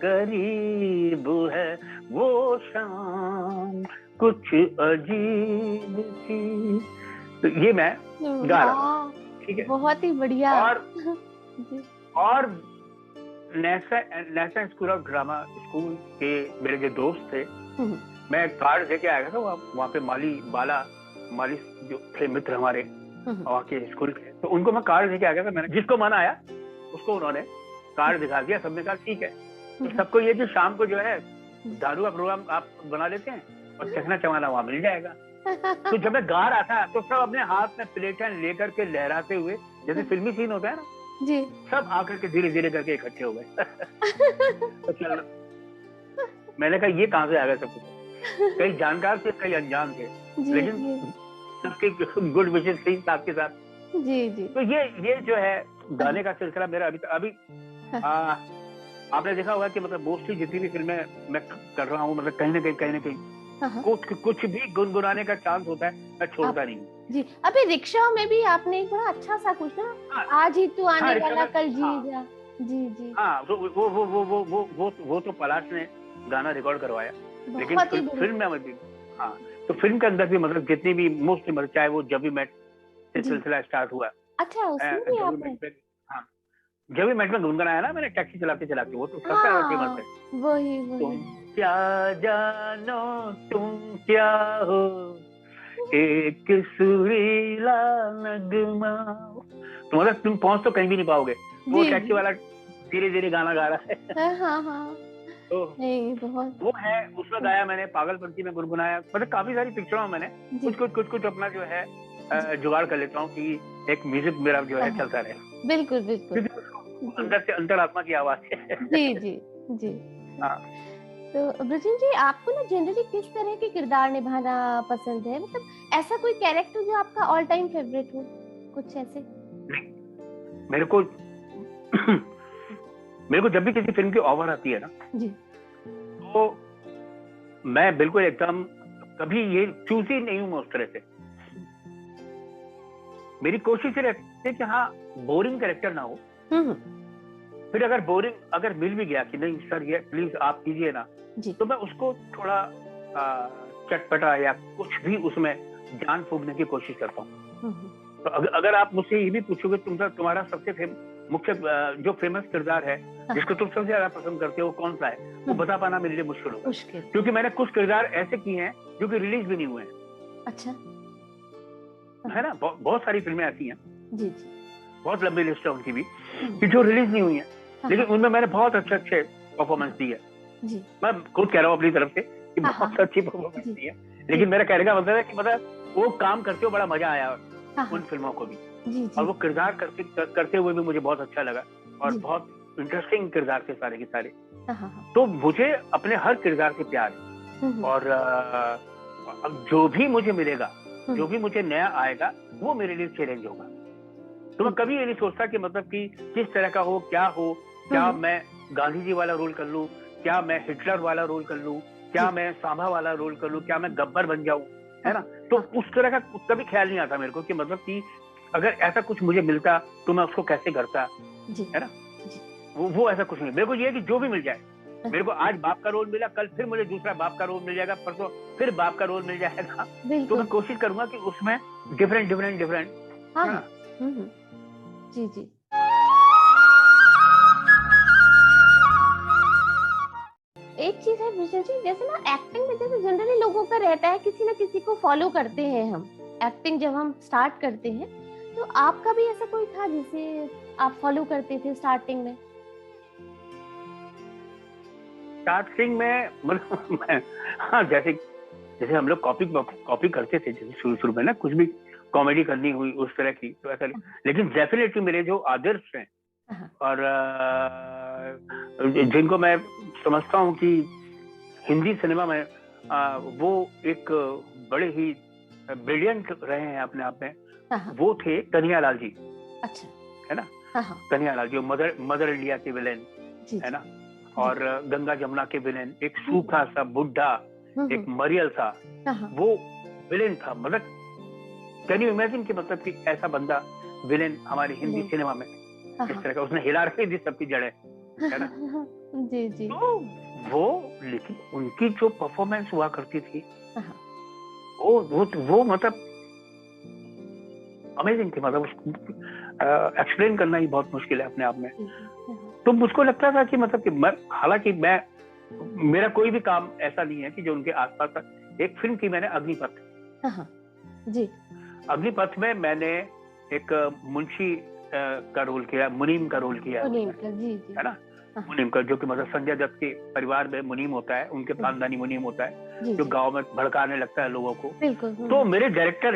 करीब है, वो शाम कुछ अजीब थी। तो ये मैं गा रहा हूँ, ठीक है? बहुत ही बढ़िया। और national school of drama school के मेरे जो दोस्त थे, मैं कार्ड लेके आया था वहाँ पे माली जो थे मित्र हमारे वहाँ के स्कूल के, तो उनको मैं कार्ड लेके आ गया था। मैंने जिसको मन आया उसको उन्होंने कार्ड दिखा दिया, सबने कहा ठीक है। तो सबको ये कि शाम को जो है दारू का प्रोग्राम आप बना लेते हैं और चखना चवाना वहाँ मिल जाएगा। तो जब मैं गा रहा था तो सब अपने हाथ में प्लेटें लेकर के लहराते हुए, जैसे फिल्मी सीन होता है ना जी, सब आकर के धीरे धीरे करके इकट्ठे हो गए। तो मैंने कहा ये कहाँ से आ गए सब कुछ, कई जानकार थे कई अनजान थे, लेकिन सबके गुड विशेष थी साथ के साथ। जी जी। तो ये जो है गाने का सिलसिला मेरा अभी आपने देखा होगा कि मतलब मोस्टली जितनी भी फिल्में मैं कर रहा हूँ, मतलब कहीं ना कहीं कुछ भी गुनगुनाने का चांस होता है, मैं छोड़ता नहीं हूँ। जी, अभी रिक्शा में भी आपने एक बड़ा अच्छा सा कुछ ना, आज ही तू आने वाला कल जी जा। जी जी। हाँ, तो वो तो पलाश ने गाना रिकॉर्ड करवाया, लेकिन फिल्म में हाँ, तो फिल्म के अंदर भी मतलब जितनी भी मोस्टली मतलब चाहे वो जब भी मैट से सिलसिला स्टार्ट हुआ। अच्छा, उसमें भी आपने जब भी मैट में गुनगुनाया ना मैंने टैक्सी चलाते चलाते, वो तो सबसे ज्यादा फेमस है। वही तुम क्या जानो तुम क्या हो, एक सुरीला नगमा। तो मतलब तुम पहुंच तो कहीं भी नहीं पाओगे, वो टैक्सी वाला धीरे धीरे गाना गा रहा है। हाँ। तो बहुत वो है, उसमें गाया मैंने, पागलपंती में गुनगुनाया, मतलब काफी सारी पिक्चरों में मैंने कुछ अपना जो है जुगाड़ कर लेता हूँ कि एक म्यूजिक मेरा जो है चलता रहे। बिल्कुल बिल्कुल, अंदर से अंतरात्मा की आवाज है। जी जी जी। हाँ। तो ब्रजेन जी, आपको ना जनरली किस तरह के किरदार निभाना पसंद है? मतलब ऐसा कोई कैरेक्टर जो आपका ऑल टाइम फेवरेट हो, कुछ ऐसे? नहीं, मेरे को जब भी किसी फिल्म की ऑफर आती है ना जी, तो मैं बिल्कुल एकदम कभी ये चूज ही नहीं हूँ मैं उस तरह से। मेरी कोशिश रहती है कि हाँ बोरिंग कैरेक्टर ना हो। फिर अगर मिल भी गया कि नहीं सर ये प्लीज आप कीजिए ना, तो मैं उसको थोड़ा चटपटा या कुछ भी उसमें जान फूंकने की कोशिश करता हूँ। तो अगर आप मुझसे ये भी पूछोगे तुम्हारा सबसे मुख्य जो फेमस किरदार है जिसको तुम सबसे ज्यादा पसंद करते हो कौन सा है, वो बता पाना मेरे लिए मुश्किल होगा, क्योंकि मैंने कुछ किरदार ऐसे किए हैं जो कि रिलीज भी नहीं हुए हैं। अच्छा, है ना? बहुत सारी फिल्में ऐसी हैं जी, बहुत लंबी लिस्ट है उनकी भी कि जो रिलीज नहीं हुई है, लेकिन उनमें मैंने बहुत अच्छे परफॉर्मेंस दी है जी। मैं खुद कह रहा हूँ अपनी तरफ से कि बहुत अच्छी परफॉर्मेंस दी है, लेकिन मेरा कहने का मतलब है कि मतलब वो काम करते हुए बड़ा मजा आया उन फिल्मों को भी जी। और वो किरदार करते हुए भी मुझे बहुत अच्छा लगा और बहुत इंटरेस्टिंग किरदार थे सारे के सारे। तो मुझे अपने हर किरदार से प्यार है। और अब जो भी मुझे मिलेगा, जो भी मुझे नया आएगा, वो मेरे लिए चैलेंज होगा। तो मैं कभी ये नहीं सोचता कि मतलब कि किस तरह का हो, क्या मैं गांधी जी वाला रोल कर लूं, क्या मैं हिटलर वाला रोल कर लूं, क्या मैं सांभा वाला रोल कर लूं, क्या मैं गब्बर बन जाऊं, है ना। तो उस तरह का कभी ख्याल नहीं आता मेरे को कि मतलब कि अगर ऐसा कुछ मुझे मिलता तो मैं उसको कैसे करता, है ना। वो ऐसा कुछ नहीं, मेरे को ये है कि जो भी मिल जाए। मेरे को आज बाप का रोल मिला, कल फिर मुझे दूसरा बाप का रोल मिल जाएगा, परसों फिर बाप का रोल मिल जाएगा। तो मैं कोशिश करूंगा कि उसमें डिफरेंट। हाँ। जी जी। एक चीज है विजय जी, जैसे ना एक्टिंग में जैसे जनरली लोगों का रहता है किसी ना किसी को फॉलो करते हैं हम, एक्टिंग जब हम स्टार्ट करते हैं, तो आपका भी ऐसा कोई था जिसे आप फॉलो करते थे स्टार्टिंग में? स्टार्टिंग में मतलब हाँ, जैसे हम लोग कॉपी करते थे, जैसे शुरू में ना कुछ भी कॉमेडी करनी हुई उस तरह की, तो ऐसा। लेकिन डेफिनेटली मेरे जो आदर्श हैं और जिनको मैं समझता हूँ कि हिंदी सिनेमा में वो एक बड़े ही ब्रिलियंट रहे हैं अपने आप में, वो थे कन्हैयालाल जी। अच्छा। है ना। कन्हैयालाल जी मदर इंडिया के विलेन, है ना। और गंगा जमुना के विलेन, एक सूखा सा बुढ़ा, एक मरियल सा, वो विलेन था। मतलब कैन यू इमेजिन कि मतलब कि ऐसा बंदा विलेन हमारे हिंदी सिनेमा में इस तरह का, उसने हिला रखी थी सबकी जड़ें, है ना। जी जी। तो वो, लेकिन उनकी जो परफॉर्मेंस हुआ करती थी, वो मतलब अमेजिंग थी। मतलब एक्सप्लेन करना ही बहुत मुश्किल है अपने आप में। तो मुझको लगता था कि मतलब कि हालांकि मेरा कोई भी काम ऐसा नहीं है कि जो उनके आसपास था। एक फिल्म थी मैंने, अग्निपथ। जी। अग्निपथ में मैंने एक मुंशी का रोल किया, मुनीम का रोल किया, है ना। मुनीम का, जो कि मतलब संजय दत्त के परिवार में मुनीम होता है, उनके खानदानी मुनीम होता है, जो गांव में भड़काने लगता है लोगों को। तो मेरे डायरेक्टर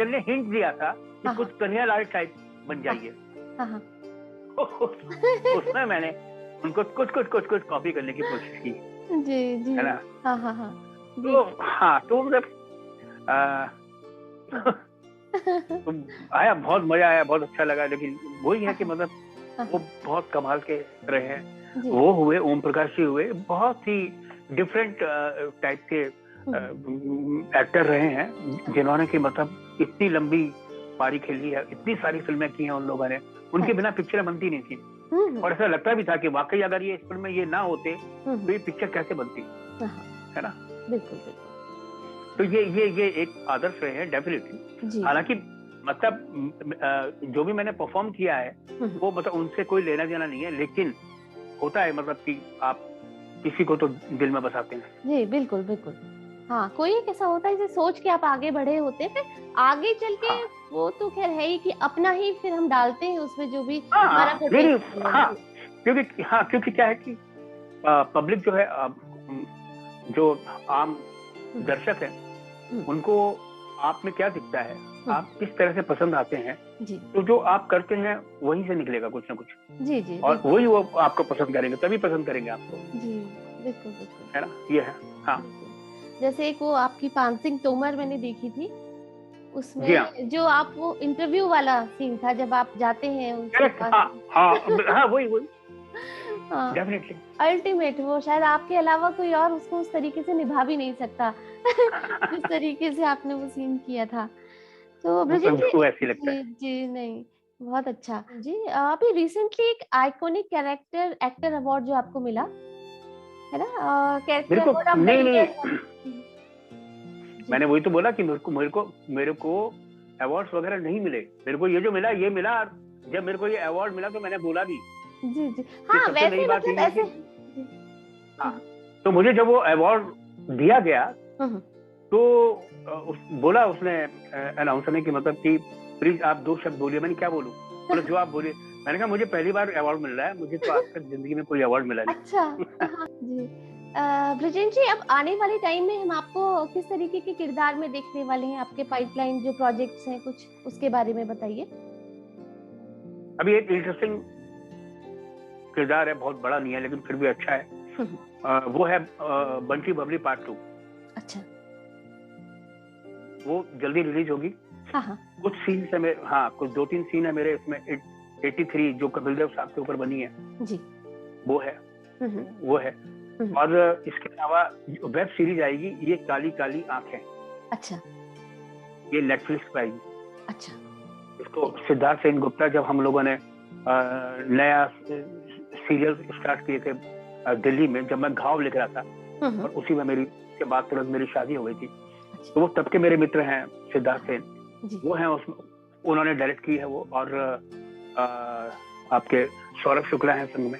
ने हिंट दिया था कि कुछ कन्हैयालाल टाइप बन जाइए। उसमें मैंने उनको कुछ कॉपी करने की कोशिश की। जी, है ना। तो मतलब तो आया, बहुत मजा आया, बहुत अच्छा लगा। लेकिन वही है कि मतलब वो बहुत कमाल के रहे हैं। वो हुए, ओम प्रकाश जी हुए, बहुत ही डिफरेंट टाइप के एक्टर रहे हैं, जिन्होंने की मतलब इतनी लंबी पारी खेली है, इतनी सारी फिल्में की हैं उन लोगों ने। उनके बिना पिक्चरें बनती नहीं थी, और ऐसा लगता भी था कि वाकई अगर ये इस फिल्म में ये ना होते तो ये पिक्चर कैसे बनती, है ना। बिल्कुल। तो ये एक आदर्श रहे हैं डेफिनेटली। हालांकि मतलब जो भी मैंने परफॉर्म किया है वो मतलब उनसे कोई लेना देना नहीं है, लेकिन होता है मतलब कि आप किसी को तो दिल में बसाते हैं। जी बिल्कुल। हाँ, कोई एक ऐसा होता है जिसे सोच के आप आगे बढ़े होते हैं, फिर आगे चल के वो तो खैर है ही कि अपना ही फिर हम डालते हैं उसमें जो भी हमारा पोटेंशियल है। क्योंकि क्या है कि पब्लिक जो है, जो आम दर्शक है, उनको आप में क्या दिखता है, आप किस तरह से पसंद आते हैं, तो जो आप करते हैं वहीं से निकलेगा कुछ ना कुछ। जी। और वही वो आपको पसंद करेंगे, तभी पसंद करेंगे आपको। जी बिल्कुल, है ना, ये है। हाँ, जैसे एक वो आपकी पान सिंह तोमर मैंने देखी थी, उसमें जो आप वो इंटरव्यू वाला सीन था जब आप जाते हैं उनके पास। हाँ, वही डेफिनेटली अल्टीमेट, वो शायद आपके अलावा कोई और उसको उस तरीके से निभा भी नहीं सकता जिस तरीके से आपने वो सीन किया था। तो ब्रिजेश जी, जी नहीं, बहुत अच्छा जी। अभी रिसेंटली एक आइकॉनिक कैरेक्टर एक्टर अवार्ड जो आपको मिला है ना, character award of the year. मैंने वही तो बोला कि मेरे को अवार्ड्स वगैरह नहीं मिले। मेरे को ये जो मिला, ये मिला। जब मेरे को ये अवार्ड मिला तो मैंने बोला भी। जी। हाँ, वैसे मतलब ऐसे। हाँ, तो मुझे जब वो अवार्ड दिया गया तो बोला उसने, अनाउंसर ने, कि मतलब कि प्लीज आप 2 शब्द बोलिए। मैंने क्या बोलूं? बोले जो आप बोलिए। मैंने कहा मुझे पहली बार अवार्ड मिल रहा है, मुझे तो आज तक जिंदगी में कोई अवार्ड मिला नहीं। अच्छा। जी। ब्रिजेश जी, अब आने वाले टाइम में हम आपको किस तरीके के किरदार में देखने वाले हैं? आपके पाइपलाइन जो प्रोजेक्ट्स हैं कुछ उसके बारे में बताइए। अभी एक इंटरेस्टिंग किरदार है, बहुत बड़ा नहीं है लेकिन फिर भी अच्छा है। वो है बंटी बबली पार्ट 2। अच्छा। वो जल्दी रिलीज होगी। हाँ। कुछ सीन है मेरे, हाँ कुछ 2-3 सीन है मेरे इसमें। 83 जो कपिल देव साहब के ऊपर बनी है जी। वो है। वो है। और इसके अलावा वेब सीरीज आएगी, ये काली काली आंखें। अच्छा। ये नेटफ्लिक्स पे आएगी। अच्छा। इसको सिद्धार्थ सेन गुप्ता, जब हम लोगों ने नया सीरियल स्टार्ट किए थे दिल्ली में, जब मैं घाव लिख रहा था और उसी में मेरी के बाद तुरंत मेरी शादी हो गई थी। तो वो तब के मेरे मित्र हैं सिद्धार्थ सेन, वो हैं उसमें, उन्होंने डायरेक्ट की है वो। और आपके सौरभ शुक्ला हैं संग में।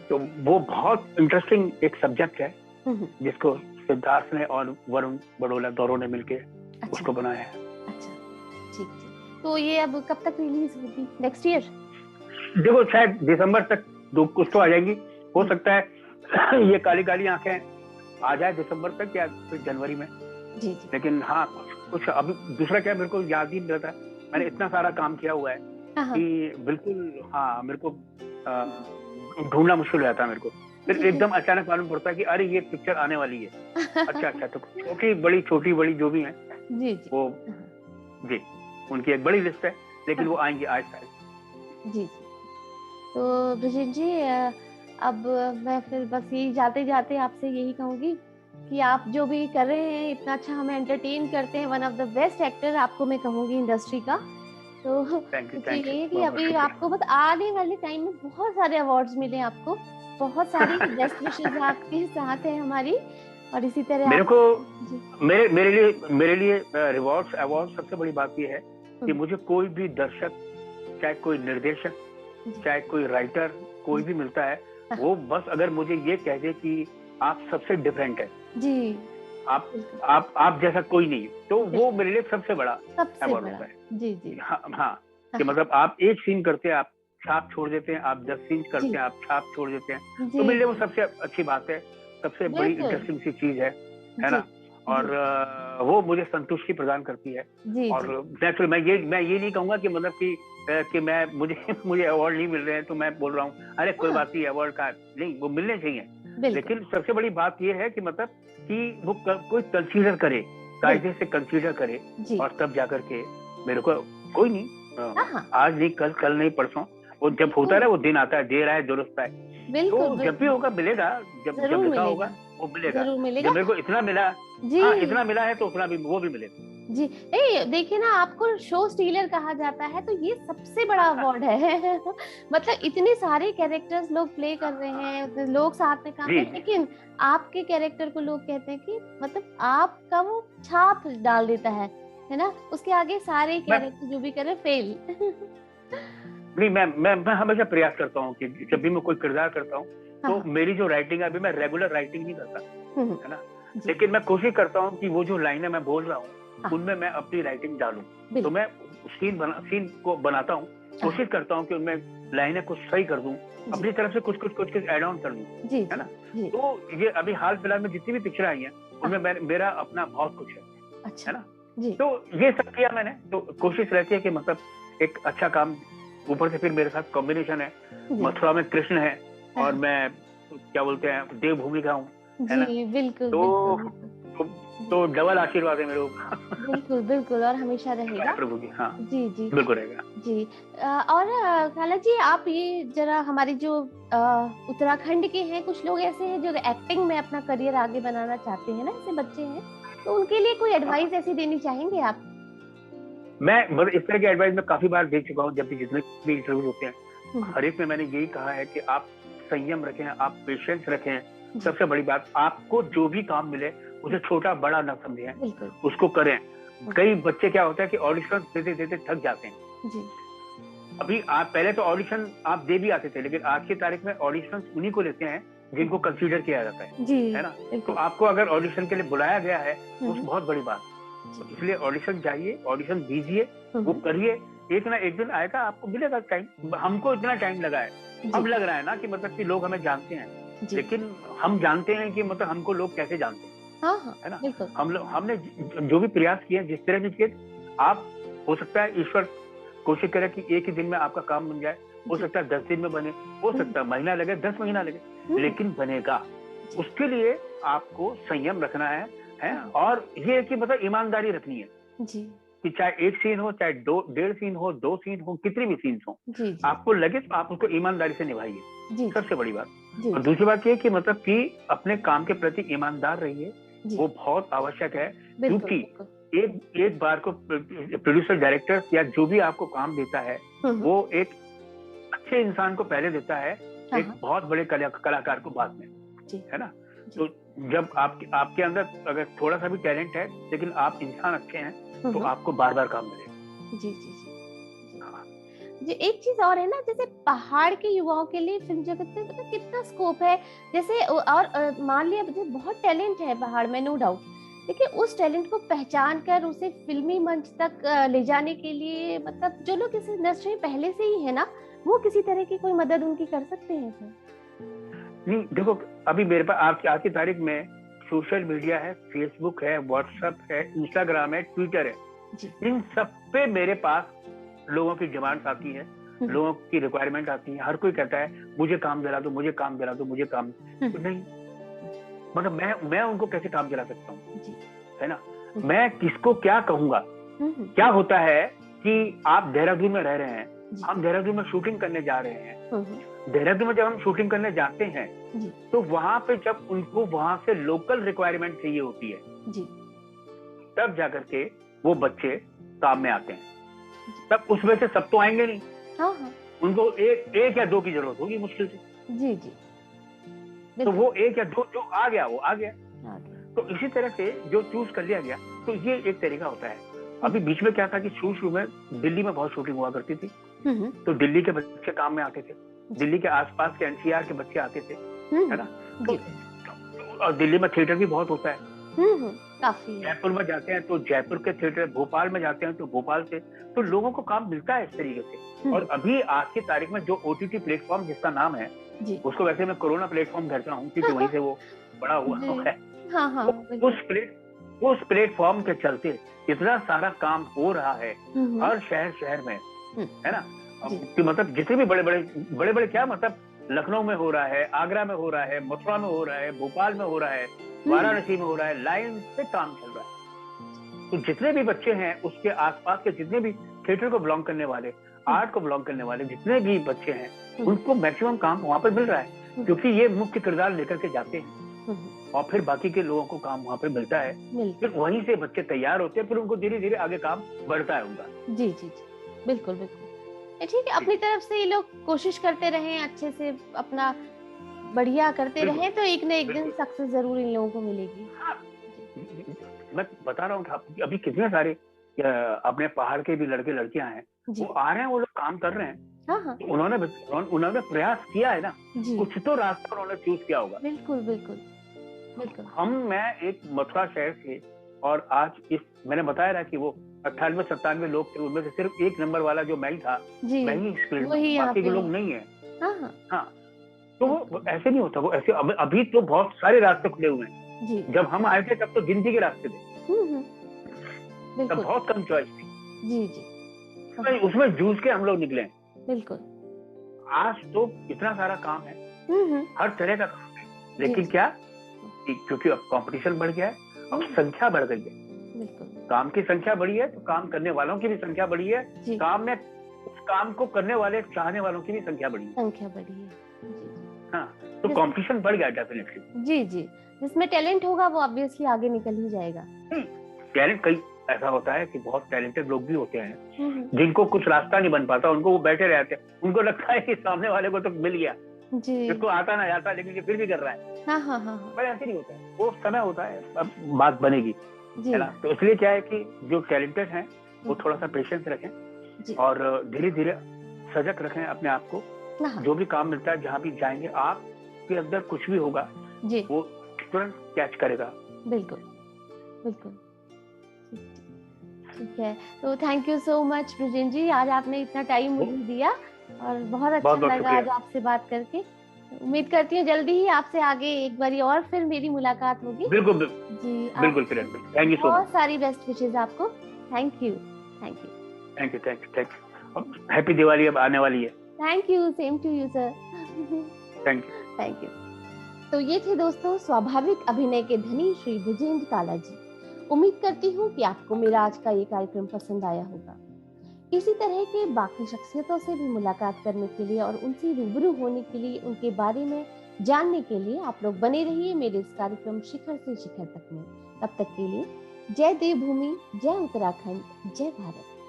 तो वो बहुत इंटरेस्टिंग एक सब्जेक्ट है जिसको सिद्धार्थ ने और वरुण बड़ोला दोनों ने मिलके उसको बनाया है। अच्छा, ठीक। तो ये अब कब तक रिलीज होगी? Next year? देखो शायद दिसंबर तक कुछ तो आ जाएंगी। हो सकता है ये काली काली आंखें आ जाए दिसंबर तक या फिर जनवरी में। जी। लेकिन हाँ कुछ अभी दूसरा क्या मेरे को याद ही नहीं रहता। मैंने इतना सारा काम किया हुआ है कि बिल्कुल हाँ मेरे को ढूंढना मुश्किल हो जाता है मेरे को। फिर एकदम अचानक मालूम पड़ता है कि अरे ये पिक्चर आने वाली है। अच्छा तो छोटी बड़ी जो भी है जी। वो जी उनकी एक बड़ी लिस्ट है, लेकिन वो आएंगे आहिस्ता। जी। तो ब्रिजेश जी, अब मैं फिर बस यही जाते जाते आपसे यही कहूंगी कि आप जो भी कर रहे हैं इतना अच्छा हमें एंटरटेन करते हैं, one of the best actor आपको मैं कहूंगी इंडस्ट्री का। तो ये है कि अभी आपको बस आने वाले टाइम में बहुत सारे अवार्ड्स मिले आपको, बहुत सारी बेस्ट विशेस आपके साथ है हमारी। और इसी तरह मेरे को मेरे लिए रिवॉर्ड्स अवार्ड सबसे बड़ी बात ये है कि मुझे कोई भी दर्शक, चाहे कोई निर्देशक, चाहे कोई राइटर, कोई भी मिलता है, वो बस अगर मुझे ये कह दे कि आप सबसे डिफरेंट है जी, आप जैसा कोई नहीं, तो वो मेरे लिए सबसे बड़ा अवार्ड होता है। जी हाँ कि मतलब आप एक सीन करते हैं, आप छाप छोड़ देते हैं, आप 10 सीन करते हैं, आप छाप छोड़ देते हैं, तो मेरे लिए वो सबसे अच्छी बात है, सबसे बड़ी इंटरेस्टिंग सी चीज है ना। और वो मुझे संतुष्टि प्रदान करती है। और नेचुरल मैं ये नहीं कहूंगा कि मतलब कि मैं मुझे अवार्ड नहीं मिल रहे हैं तो मैं बोल रहा हूँ अरे कोई बात नहीं, अवार्ड का नहीं, वो मिलने चाहिए। लेकिन सबसे बड़ी बात ये है कि मतलब कि वो कोई कंसीडर करे, कायदे से कंसीडर करे, और तब जाकर के मेरे को कोई नहीं आज नहीं कल नहीं परसों, वो जब होता है वो दिन आता है, देर आए दुरुस्त आए, तो जब भी होगा मिलेगा, जब लिखा होगा वो मिलेगा। जब मेरे को इतना मिला, हाँ इतना मिला है तो उतना भी वो भी मिलेगा जी। देखिए ना, आपको शो स्टीलर कहा जाता है, तो ये सबसे बड़ा अवार्ड है। मतलब इतने सारे कैरेक्टर्स लोग प्ले कर रहे हैं, लोग साथ में काम कर रहे हैं, लेकिन आपके कैरेक्टर को लोग कहते हैं कि मतलब आपका वो छाप डाल देता है ना, उसके आगे सारे कैरेक्टर जो भी करे फेल। नहीं, मैं हमेशा प्रयास करता हूँ कि जब भी मैं कोई किरदार करता हूँ तो मेरी जो राइटिंग है, अभी मैं रेगुलर राइटिंग नहीं करता है ना, लेकिन मैं कोशिश करता हूँ कि वो जो लाइनें मैं बोल रहा हूँ उनमें मैं अपनी राइटिंग डालूं। तो मैं सीन को बनाता हूँ, कोशिश करता हूँ कि उनमें लाइनें कुछ सही कर दूं, अपनी तरफ से कुछ ऐड ऑन कर दूं, है ना। तो ये अभी हाल फिलहाल में जितनी भी पिक्चर आई हैं उनमें मेरा अपना बहुत कुछ है ना। तो ये सब किया मैंने, तो कोशिश रहती है कि मतलब एक अच्छा काम, ऊपर से फिर मेरे साथ कॉम्बिनेशन है, मथुरा में कृष्ण है और मैं क्या बोलते हैं देवभूमि का हूँ, है ना। बिल्कुल तो डबल आशीर्वाद है मेरे ऊपर। बिल्कुल और हमेशा रहेगा प्रभु की। हाँ जी बिल्कुल रहेगा जी। और खाला जी, आप ये जरा हमारे जो उत्तराखंड के हैं, कुछ लोग ऐसे हैं जो एक्टिंग में अपना करियर आगे बनाना चाहते हैं ना, ऐसे बच्चे हैं, तो उनके लिए कोई एडवाइस ऐसी देनी चाहेंगे आप? मैं मतलब इस तरह की एडवाइस मैं काफी बार दे चुका हूँ, जब भी जितने भी इंटरव्यू होते हैं हर एक में मैंने यही कहा है कि आप संयम रखें, आप पेशेंस रखें। सबसे बड़ी बात, आपको जो भी काम मिले उसे छोटा बड़ा न समझें, उसको करें। कई बच्चे क्या होता है कि ऑडिशन देते देते थक जाते हैं जी। अभी आप पहले तो ऑडिशन आप दे भी आते थे, लेकिन आज की तारीख में ऑडिशन उन्हीं को लेते हैं जिनको कंसीडर किया जाता है ना। तो आपको अगर ऑडिशन के लिए बुलाया गया है तो बहुत बड़ी बात, इसलिए ऑडिशन चाहिए, ऑडिशन दीजिए, वो करिए, एक ना एक दिन आएगा, आपको मिलेगा टाइम। हमको इतना टाइम लगा है, अब लग रहा है ना कि मतलब कि लोग हमें जानते हैं, लेकिन हम जानते हैं कि मतलब हमको लोग कैसे जानते हैं, है ना। हमने जो भी प्रयास किए, जिस तरह भी किए, आप हो सकता है ईश्वर कोशिश करे कि एक ही दिन में आपका काम बन जाए, हो सकता है 10 दिन में बने, हो सकता है महीना लगे, 10 महीना लगे, लेकिन बनेगा। उसके लिए आपको संयम रखना है और ये है कि मतलब ईमानदारी रखनी है जी कि चाहे एक सीन हो, चाहे 1.5 सीन हो, 2 सीन हो, कितनी भी सीन्स हो, जी जी आपको लगे तो आप उसको ईमानदारी से निभाइए, जी सबसे बड़ी बात। जी और दूसरी बात ये कि मतलब कि अपने काम के प्रति ईमानदार रहिए, जी वो बहुत आवश्यक है। बिल्कुल क्योंकि बिल्कुल। एक बार को प्रोड्यूसर, डायरेक्टर या जो भी आपको काम देता है, वो एक अच्छे इंसान को पहले देता है, एक बहुत बड़े कलाकार को बाद में, है ना। तो जब आपके अंदर अगर थोड़ा सा भी टैलेंट है लेकिन आप इंसान अच्छे हैं तो आपको बार बार काम मिलेगा। जी जी जी जी। एक चीज और है ना, जैसे पहाड़ के युवाओं के लिए फिल्म जगत में मतलब कितना स्कोप है, जैसे और मान लिया बहुत टैलेंट है पहाड़ में, नो डाउट, देखिए उस टैलेंट को पहचान कर उसे फिल्मी मंच तक ले जाने के लिए मतलब जो लोग इस इंडस्ट्री में पहले से ही है ना, वो किसी तरह की कोई मदद उनकी कर सकते हैं सर? नहीं, देखो अभी मेरे पास आज की तारीख में सोशल मीडिया है, फेसबुक है, व्हाट्सएप है, इंस्टाग्राम है, ट्विटर है, इन सब पे मेरे पास लोगों की डिमांड्स आती है, लोगों की रिक्वायरमेंट आती है। हर कोई कहता है मुझे काम दिला दो, मुझे काम दिला दो, मुझे काम। तो नहीं, मतलब मैं उनको कैसे काम दिला सकता हूँ, है ना। मैं किसको क्या कहूंगा। क्या होता है कि आप देहरादून में रह रहे हैं, हम देहरादून में शूटिंग करने जा रहे हैं। देहरादून में जब हम शूटिंग करने जाते हैं तो वहां पे जब उनको वहां से लोकल रिक्वायरमेंट चाहिए होती है, तब जाकर के वो बच्चे काम में आते हैं। तब उसमें से सब तो आएंगे नहीं, उनको एक या दो की जरूरत होगी मुश्किल से। जी जी। तो वो एक या दो जो आ गया वो आ गया। तो इसी तरह से जो चूज कर लिया गया, तो ये एक तरीका होता है। अभी बीच में क्या था कि शुरू में दिल्ली में बहुत शूटिंग हुआ करती थी, तो दिल्ली के बच्चे काम में आते थे, दिल्ली के आसपास के एनसीआर के बच्चे आते थे, है ना। तो और दिल्ली में थिएटर भी बहुत होता है, काफी। जयपुर में जाते हैं तो जयपुर के थिएटर, भोपाल में जाते हैं तो भोपाल से, तो लोगों को काम मिलता है इस तरीके से। और अभी आज की तारीख में जो ओटीटी प्लेटफॉर्म जिसका नाम है, उसको वैसे मैं कोरोना प्लेटफॉर्म कहता हूँ क्योंकि वहीं से वो बड़ा हुआ है। उस प्लेटफॉर्म के चलते इतना सारा काम हो रहा है हर शहर में, है ना। कि मतलब जितने भी बड़े बड़े क्या मतलब लखनऊ में हो रहा है, आगरा में हो रहा है, मथुरा में हो रहा है, भोपाल में हो रहा है, वाराणसी में हो रहा है, लाइन से काम चल रहा है। तो जितने भी बच्चे हैं उसके आसपास के जितने भी थिएटर को बिलोंग करने वाले, आर्ट को बिलोंग करने वाले जितने भी बच्चे हैं, उनको मैक्सिमम काम वहां पर मिल रहा है, क्योंकि ये मुख्य किरदार लेकर के जाते हैं और फिर बाकी के लोगों को काम वहां पे मिलता है। फिर वहीं से बच्चे तैयार होते हैं, फिर उनको धीरे धीरे आगे काम बढ़ता है उनका। जी जी जी, बिल्कुल बिल्कुल। ठीक है, अपनी तरफ से ये लोग कोशिश करते रहें, अच्छे से अपना बढ़िया करते रहें, तो एक न एक दिन सक्सेस जरूर इन लोगों को मिलेगी। मैं बता रहा हूँ कि अभी कितने सारे अपने पहाड़ के भी लड़के लड़कियां हैं, वो आ रहे हैं, वो लोग काम कर रहे हैं। तो उन्होंने प्रयास किया है ना, कुछ तो रास्ता उन्होंने चूज किया होगा। बिल्कुल बिल्कुल बिल्कुल। मैं एक मथुरा शहर से, और आज मैंने बताया ना कि वो 98-97 लोग थे, उनमें से सिर्फ एक नंबर वाला जो मैं ही था, मैं ही इस फील्ड में, बाकी के लोग नहीं है। हाँ, तो वो ऐसे नहीं होता, वो ऐसे अभी तो बहुत सारे रास्ते खुले हुए हैं। जब हम आए थे तब तो गिनती के रास्ते थे, तब बहुत कम चॉइस थी। जी जी, उसमें जूझ के हम लोग निकले। बिल्कुल। आज तो इतना सारा काम है, हर तरह का काम है, लेकिन क्या, क्योंकि अब कंपटीशन बढ़ गया है, अब संख्या बढ़ गई है, काम की संख्या बढ़ी है, तो काम करने वालों की भी संख्या बढ़ी है, काम में उस काम को करने वाले चाहने वालों की भी संख्या बढ़ी है। हाँ, तो कंपटीशन बढ़ गया डेफिनेटली। जी जी, जिसमें टैलेंट होगा वो ऑब्वियसली आगे निकल ही जाएगा। टैलेंट कई ऐसा होता है कि बहुत टैलेंटेड लोग भी होते हैं जिनको कुछ रास्ता नहीं बन पाता, उनको वो बैठे रहते हैं, उनको लगता है कि सामने वाले को तो मिल गया, जिसको आता ना आता लेकिन ये फिर भी कर रहा है। पर ऐसे नहीं होता है, वो समय होता है, अब बात बनेगी, है ना। तो इसलिए क्या है कि जो टैलेंटेड हैं वो थोड़ा सा पेशेंस रखें और धीरे धीरे सजग रखें अपने आप को। जो भी काम मिलता है, जहाँ भी जाएंगे, आपके अंदर कुछ भी होगा वो तुरंत कैच करेगा। बिल्कुल बिल्कुल, ठीक है। तो thank you so much Brijen जी, आज आपने इतना टाइम मुझे दिया और बहुत अच्छा लगा आज आपसे बात करके। उम्मीद करती हूँ जल्दी ही आपसे आगे एक बारी और फिर मेरी मुलाकात होगी। बिल्कुल जी, बिल्कुल Kiran, thank you so much. बहुत सारी बेस्ट विशेस आपको। Thank you. Thank you. Happy Diwali अब आने वाली है। Thank you, same to you sir. Thank you. Thank you. तो ये थे दोस्तों स्वाभाविक अभिनय के धनी श्री विजेंद्र काला जी। उम्मीद करती हूँ कि आपको मेरा आज का ये कार्यक्रम पसंद आया होगा। इसी तरह के बाकी शख्सियतों से भी मुलाकात करने के लिए और उनसे रूबरू होने के लिए, उनके बारे में जानने के लिए आप लोग बने रहिए मेरे इस कार्यक्रम शिखर से शिखर तक में। तब तक के लिए जय देवभूमि, जय उत्तराखंड, जय भारत।